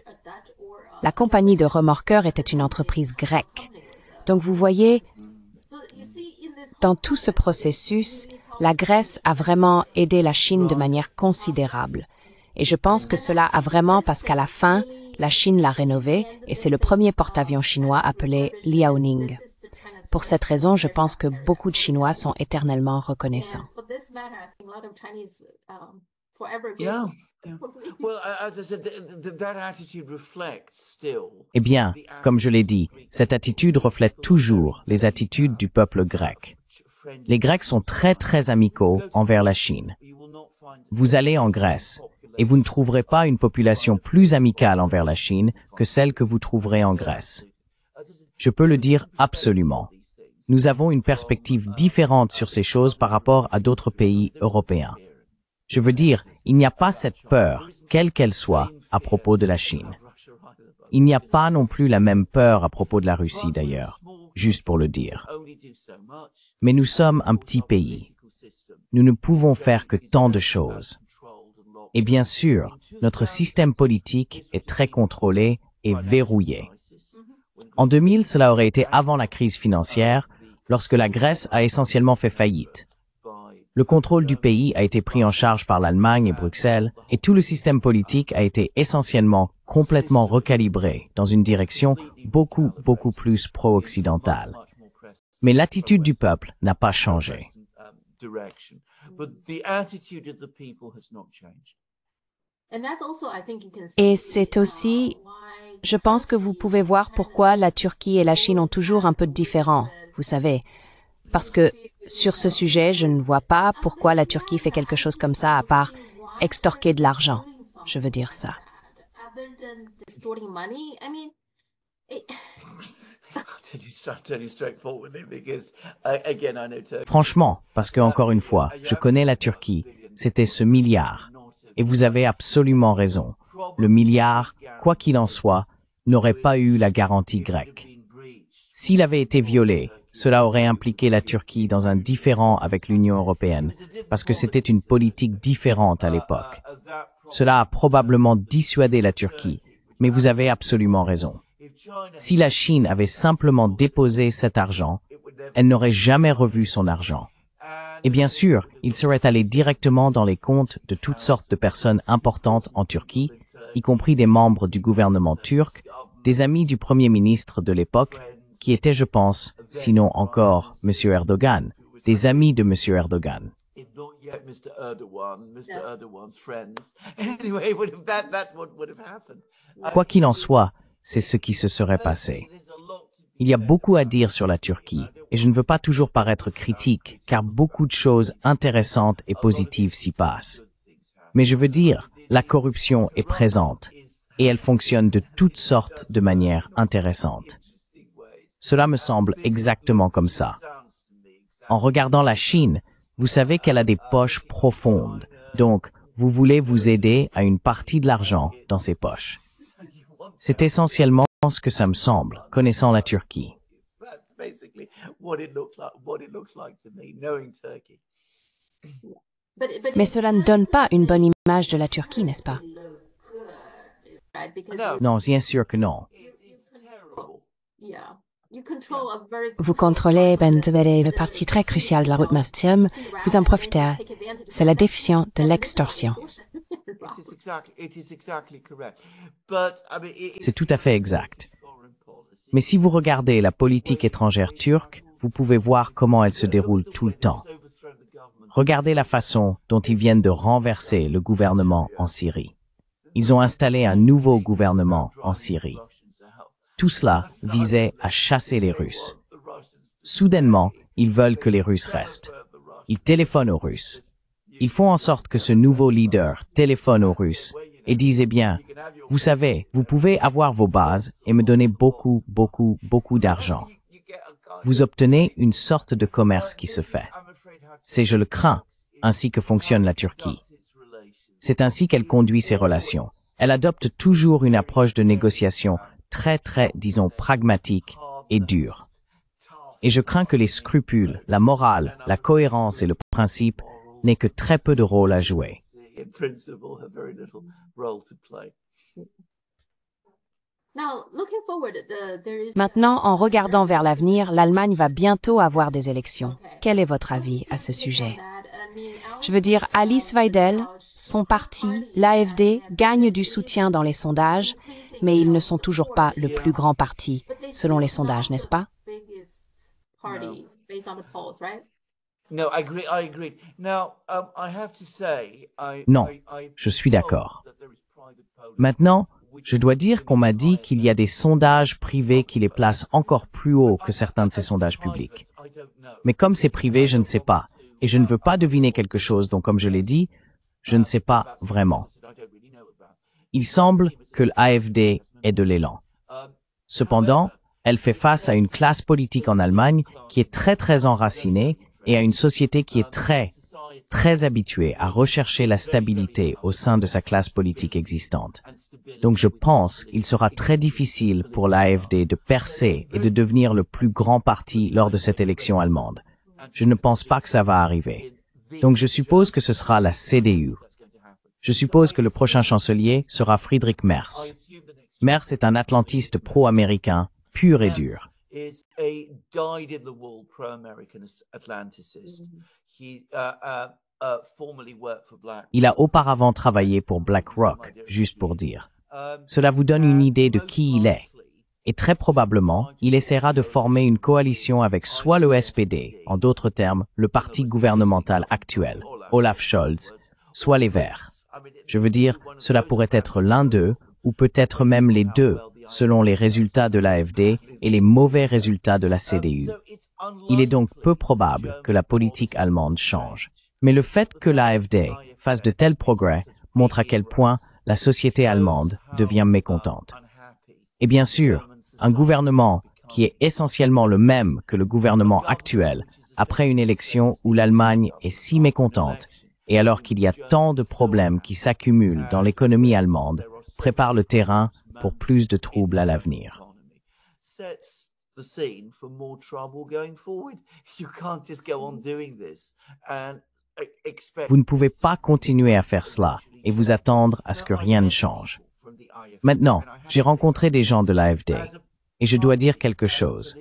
La compagnie de remorqueurs était une entreprise grecque. Donc vous voyez, dans tout ce processus, La Grèce a vraiment aidé la Chine de manière considérable. Et je pense que cela a vraiment parce qu'à la fin, la Chine l'a rénové et c'est le premier porte-avions chinois appelé Liaoning. Pour cette raison, je pense que beaucoup de Chinois sont éternellement reconnaissants. Yeah. Yeah. Well, as I said, that attitude reflects still. Eh bien, comme je l'ai dit, cette attitude reflète toujours les attitudes du peuple grec. Les Grecs sont très très amicaux envers la Chine. Vous allez en Grèce et vous ne trouverez pas une population plus amicale envers la Chine que celle que vous trouverez en Grèce. Je peux le dire absolument. Nous avons une perspective différente sur ces choses par rapport à d'autres pays européens. Je veux dire, il n'y a pas cette peur, quelle qu'elle soit, à propos de la Chine. Il n'y a pas non plus la même peur à propos de la Russie d'ailleurs, juste pour le dire. Mais nous sommes un petit pays. Nous ne pouvons faire que tant de choses. Et bien sûr, notre système politique est très contrôlé et verrouillé. En 2000, cela aurait été avant la crise financière, lorsque la Grèce a essentiellement fait faillite. Le contrôle du pays a été pris en charge par l'Allemagne et Bruxelles, et tout le système politique a été essentiellement complètement recalibré dans une direction beaucoup plus pro-occidentale. Mais l'attitude du peuple n'a pas changé. Et c'est aussi, je pense que vous pouvez voir pourquoi la Turquie et la Chine ont toujours un peu de différent, vous savez. Parce que sur ce sujet, je ne vois pas pourquoi la Turquie fait quelque chose comme ça à part extorquer de l'argent. Je veux dire ça. Franchement, parce que encore une fois, je connais la Turquie, c'était ce milliard. Et vous avez absolument raison. Le milliard, quoi qu'il en soit, n'aurait pas eu la garantie grecque. S'il avait été violé, cela aurait impliqué la Turquie dans un différend avec l'Union européenne, parce que c'était une politique différente à l'époque. Cela a probablement dissuadé la Turquie, mais vous avez absolument raison. Si la Chine avait simplement déposé cet argent, elle n'aurait jamais revu son argent. Et bien sûr, il serait allé directement dans les comptes de toutes sortes de personnes importantes en Turquie, y compris des membres du gouvernement turc, des amis du Premier ministre de l'époque, qui étaient, je pense, sinon encore M. Erdogan, des amis de M. Erdogan. Quoi qu'il en soit, c'est ce qui se serait passé. Il y a beaucoup à dire sur la Turquie, et je ne veux pas toujours paraître critique, car beaucoup de choses intéressantes et positives s'y passent. Mais je veux dire, la corruption est présente, et elle fonctionne de toutes sortes de manières intéressantes. Cela me semble exactement comme ça. En regardant la Chine, vous savez qu'elle a des poches profondes, donc vous voulez vous aider à une partie de l'argent dans ses poches. C'est essentiellement ce que ça me semble, connaissant la Turquie. Mais cela ne donne pas une bonne image de la Turquie, n'est-ce pas? Non, bien sûr que non. Vous contrôlez une partie très cruciale de la route maritime, vous en profitez. C'est la définition de l'extorsion. C'est tout à fait exact. Mais si vous regardez la politique étrangère turque, vous pouvez voir comment elle se déroule tout le temps. Regardez la façon dont ils viennent de renverser le gouvernement en Syrie. Ils ont installé un nouveau gouvernement en Syrie. Tout cela visait à chasser les Russes. Soudainement, ils veulent que les Russes restent. Ils téléphonent aux Russes. Ils font en sorte que ce nouveau leader téléphone aux Russes et dise, eh bien, vous savez, vous pouvez avoir vos bases et me donner beaucoup d'argent. Vous obtenez une sorte de commerce qui se fait. C'est, je le crains, ainsi que fonctionne la Turquie. C'est ainsi qu'elle conduit ses relations. Elle adopte toujours une approche de négociation très, disons, pragmatique et dure. Et je crains que les scrupules, la morale, la cohérence et le principe n'aient que très peu de rôle à jouer. Maintenant, en regardant vers l'avenir, l'Allemagne va bientôt avoir des élections. Quel est votre avis à ce sujet? Je veux dire, Alice Weidel, son parti, l'AfD, gagne du soutien dans les sondages, mais ils ne sont toujours pas le plus grand parti, selon les sondages, n'est-ce pas? No, I agree. I agree. Now, I have to say, Non, je suis d'accord. Maintenant, je dois dire qu'on m'a dit qu'il y a des sondages privés qui les placent encore plus haut que certains de ces sondages publics. Mais comme c'est privé, je ne sais pas. Et je ne veux pas deviner quelque chose, donc comme je l'ai dit, je ne sais pas vraiment. Il semble que l'AfD ait de l'élan. Cependant, elle fait face à une classe politique en Allemagne qui est très enracinée et à une société qui est très habituée à rechercher la stabilité au sein de sa classe politique existante. Donc je pense qu'il sera très difficile pour l'AfD de percer et de devenir le plus grand parti lors de cette élection allemande. Je ne pense pas que ça va arriver. Donc je suppose que ce sera la CDU. Je suppose que le prochain chancelier sera Friedrich Merz. Merz est un atlantiste pro-américain, pur et dur. Is a dyed-in-the-wool pro-American Atlanticist. He formerly worked for BlackRock. Il a auparavant travaillé pour BlackRock, juste pour dire. Cela vous donne une idée de qui il est. Et très probablement, il essaiera de former une coalition avec soit le SPD, en d'autres termes, le parti gouvernemental actuel, Olaf Scholz, soit les Verts. Je veux dire, cela pourrait être l'un d'eux, ou peut-être même les deux, selon les résultats de l'AfD et les mauvais résultats de la CDU. Il est donc peu probable que la politique allemande change. Mais le fait que l'AfD fasse de tels progrès montre à quel point la société allemande devient mécontente. Et bien sûr, un gouvernement qui est essentiellement le même que le gouvernement actuel, après une élection où l'Allemagne est si mécontente, et alors qu'il y a tant de problèmes qui s'accumulent dans l'économie allemande, prépare le terrain pour plus de troubles à l'avenir. Sets the scene for more trouble going forward. You can't just go on doing this and expect. Vous ne pouvez pas continuer à faire cela et vous attendre à ce que rien ne change. Maintenant, j'ai rencontré des gens de l'AfD et je dois dire quelque chose.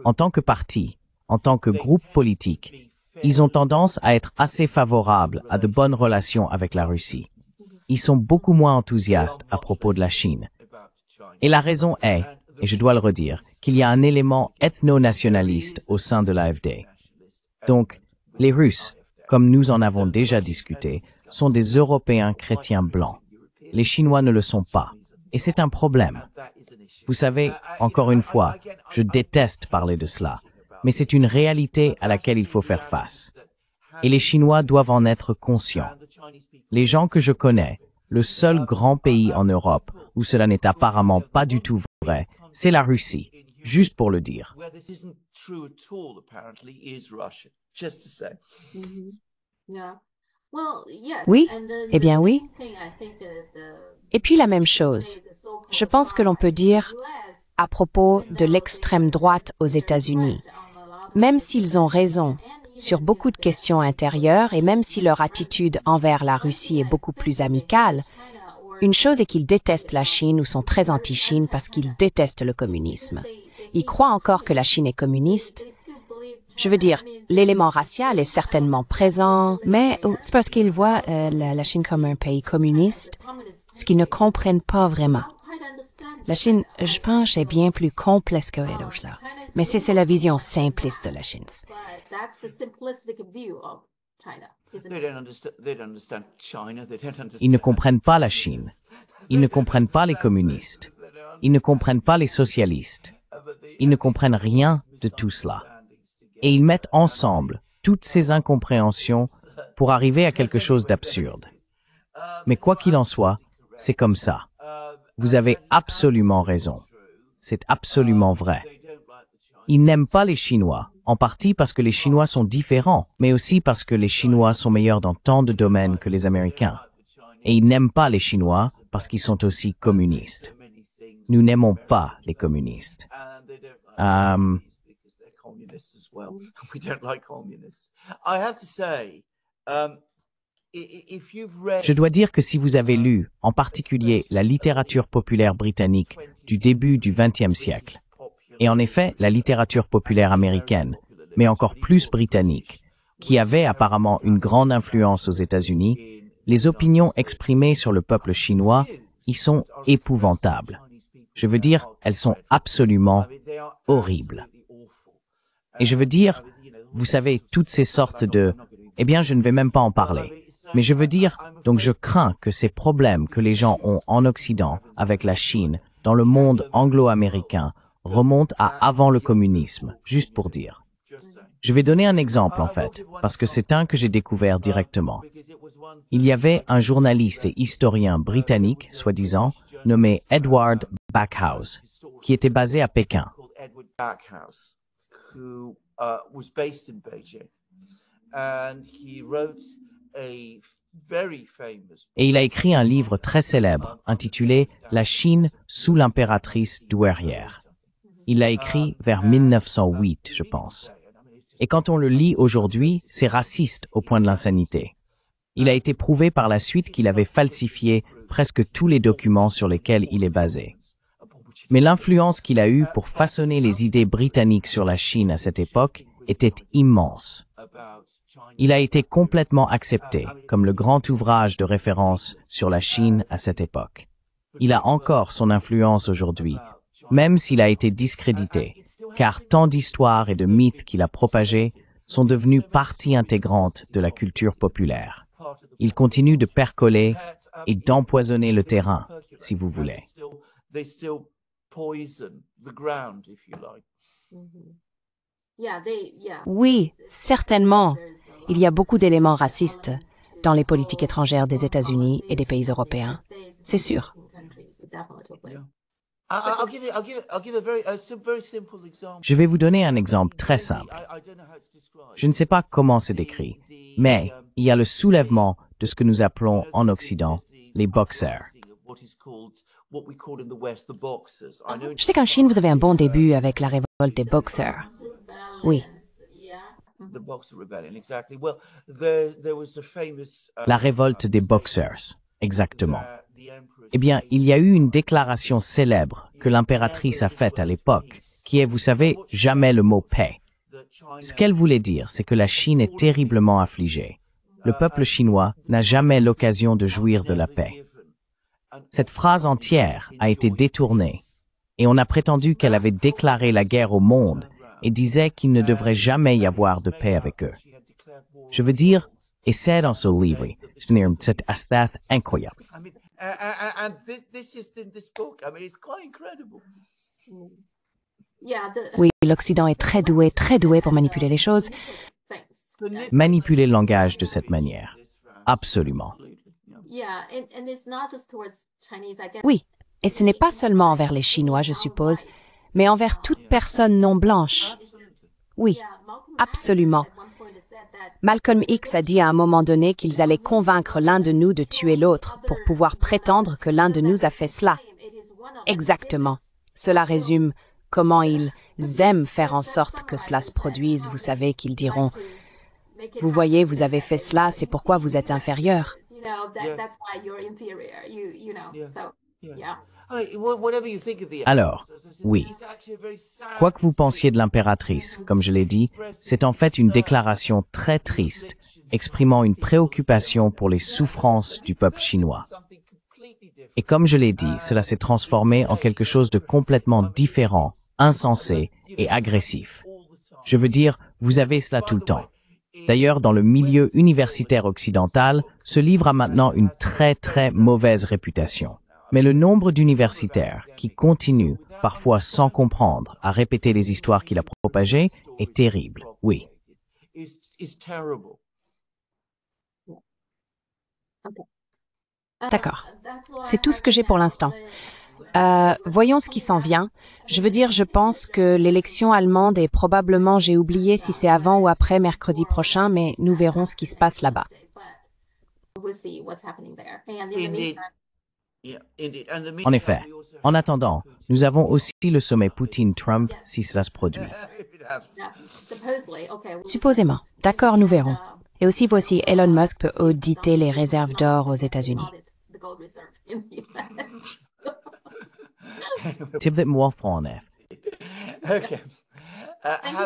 En tant que parti, en tant que groupe politique, ils ont tendance à être assez favorables à de bonnes relations avec la Russie. Ils sont beaucoup moins enthousiastes à propos de la Chine. Et la raison est, et je dois le redire, qu'il y a un élément ethno-nationaliste au sein de l'AfD. Donc, les Russes, comme nous en avons déjà discuté, sont des Européens chrétiens blancs. Les Chinois ne le sont pas. Et c'est un problème. Vous savez, encore une fois, je déteste parler de cela, mais c'est une réalité à laquelle il faut faire face. Et les Chinois doivent en être conscients. Les gens que je connais, le seul grand pays en Europe où cela n'est apparemment pas du tout vrai, c'est la Russie, juste pour le dire. Where this isn't true at all, apparently, is Russia. Just to say. Oui, eh bien oui. Et puis la même chose. Je pense que l'on peut dire à propos de l'extrême droite aux États-Unis. Même s'ils ont raison sur beaucoup de questions intérieures et même si leur attitude envers la Russie est beaucoup plus amicale, une chose est qu'ils détestent la Chine ou sont très anti-Chine parce qu'ils détestent le communisme. Ils croient encore que la Chine est communiste. Je veux dire, l'élément racial est certainement présent, mais c'est parce qu'ils voient la Chine comme un pays communiste, ce qu'ils ne comprennent pas vraiment. La Chine, je pense, est bien plus complexe que l'autre là. Mais c'est la vision simpliste de la Chine. Ils ne comprennent pas la Chine. Ils ne comprennent pas les communistes. Ils ne comprennent pas les socialistes. Ils ne comprennent rien de tout cela. Et ils mettent ensemble toutes ces incompréhensions pour arriver à quelque chose d'absurde. Mais quoi qu'il en soit, c'est comme ça. Vous avez absolument raison. C'est absolument vrai. Ils n'aiment pas les Chinois, en partie parce que les Chinois sont différents, mais aussi parce que les Chinois sont meilleurs dans tant de domaines que les Américains. Et ils n'aiment pas les Chinois parce qu'ils sont aussi communistes. Nous n'aimons pas les communistes. Je dois dire que si vous avez lu, en particulier, la littérature populaire britannique du début du XXe siècle, et en effet, la littérature populaire américaine, mais encore plus britannique, qui avait apparemment une grande influence aux États-Unis, les opinions exprimées sur le peuple chinois y sont épouvantables. Je veux dire, elles sont absolument horribles. Et je veux dire, vous savez, toutes ces sortes de... Eh bien, je ne vais même pas en parler. Mais je veux dire, donc je crains que ces problèmes que les gens ont en Occident avec la Chine, dans le monde anglo-américain, remontent à avant le communisme, juste pour dire. Je vais donner un exemple en fait, parce que c'est un que j'ai découvert directement. Il y avait un journaliste et historien britannique, soi-disant, nommé Edward Backhouse, qui était basé à Pékin. Et il a écrit un livre très célèbre intitulé « La Chine sous l'impératrice douairière ». Il l'a écrit vers 1908, je pense. Et quand on le lit aujourd'hui, c'est raciste au point de l'insanité. Il a été prouvé par la suite qu'il avait falsifié presque tous les documents sur lesquels il est basé. Mais l'influence qu'il a eue pour façonner les idées britanniques sur la Chine à cette époque était immense. Il a été complètement accepté comme le grand ouvrage de référence sur la Chine à cette époque. Il a encore son influence aujourd'hui, même s'il a été discrédité, car tant d'histoires et de mythes qu'il a propagés sont devenus partie intégrante de la culture populaire. Il continue de percoler et d'empoisonner le terrain, si vous voulez. Oui, certainement. Il y a beaucoup d'éléments racistes dans les politiques étrangères des États-Unis et des pays européens. C'est sûr. Je vais vous donner un exemple très simple. Je ne sais pas comment c'est décrit, mais il y a le soulèvement de ce que nous appelons en Occident les boxers. Je sais qu'en Chine, vous avez un bon début avec la révolte des boxers. Oui. La révolte des boxers, exactement. Eh bien, il y a eu une déclaration célèbre que l'impératrice a faite à l'époque, qui est, vous savez, jamais le mot paix. Ce qu'elle voulait dire, c'est que la Chine est terriblement affligée. Le peuple chinois n'a jamais l'occasion de jouir de la paix. Cette phrase entière a été détournée, et on a prétendu qu'elle avait déclaré la guerre au monde et disait qu'il ne devrait jamais y avoir de paix avec eux. Je veux dire, et c'est dans ce livre, c'est astath incroyable. Oui, l'Occident est très doué pour manipuler les choses. Manipuler le langage de cette manière. Absolument. Oui, et ce n'est pas seulement envers les Chinois, je suppose, mais envers toute personne non blanche. Oui, absolument. Malcolm X a dit à un moment donné qu'ils allaient convaincre l'un de nous de tuer l'autre pour pouvoir prétendre que l'un de nous a fait cela. Exactement. Cela résume comment ils aiment faire en sorte que cela se produise. Vous savez qu'ils diront « Vous voyez, vous avez fait cela, c'est pourquoi vous êtes inférieur. » Alors, oui. Quoi que vous pensiez de l'impératrice, comme je l'ai dit, c'est en fait une déclaration très triste, exprimant une préoccupation pour les souffrances du peuple chinois. Et comme je l'ai dit, cela s'est transformé en quelque chose de complètement différent, insensé et agressif. Je veux dire, vous avez cela tout le temps. D'ailleurs, dans le milieu universitaire occidental, ce livre a maintenant une très mauvaise réputation. Mais le nombre d'universitaires qui continuent, parfois sans comprendre, à répéter les histoires qu'il a propagées est terrible, oui. D'accord. C'est tout ce que j'ai pour l'instant. Voyons ce qui s'en vient. Je veux dire, je pense que l'élection allemande est probablement, j'ai oublié si c'est avant ou après mercredi prochain, mais nous verrons ce qui se passe là-bas. En effet. En attendant, nous avons aussi le sommet Poutine-Trump si cela se produit. Supposément. D'accord, nous verrons. Et aussi, voici, Elon Musk peut auditer les réserves d'or aux États-Unis.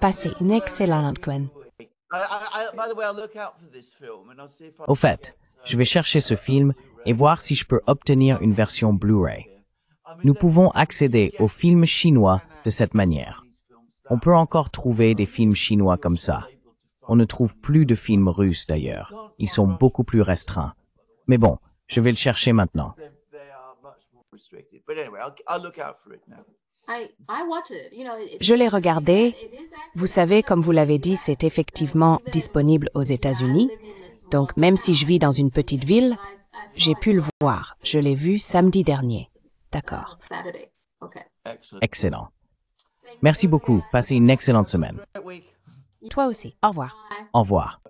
Passez une excellente, Gwen. By the way, I'll look out for this film and I'll see if I Au fait, je vais chercher ce film et voir si je peux obtenir une version Blu-ray. Nous pouvons accéder aux films chinois de cette manière. On peut encore trouver des films chinois comme ça. On ne trouve plus de films russes d'ailleurs. Ils sont beaucoup plus restreints. Mais bon, je vais le chercher maintenant. they are much more restricted. But anyway, I'll look out for it now. I watched it, you know, Je l'ai regardé. it is actually- Vous savez, comme vous l'avez dit, c'est effectivement disponible aux États-Unis. Donc, même si je vis dans une petite ville, j'ai pu le voir. Je l'ai vu samedi dernier. D'accord. Saturday. Okay. Excellent. Excellent. Merci beaucoup. Passez une excellente semaine. Great week. Toi aussi. Au revoir. Au revoir.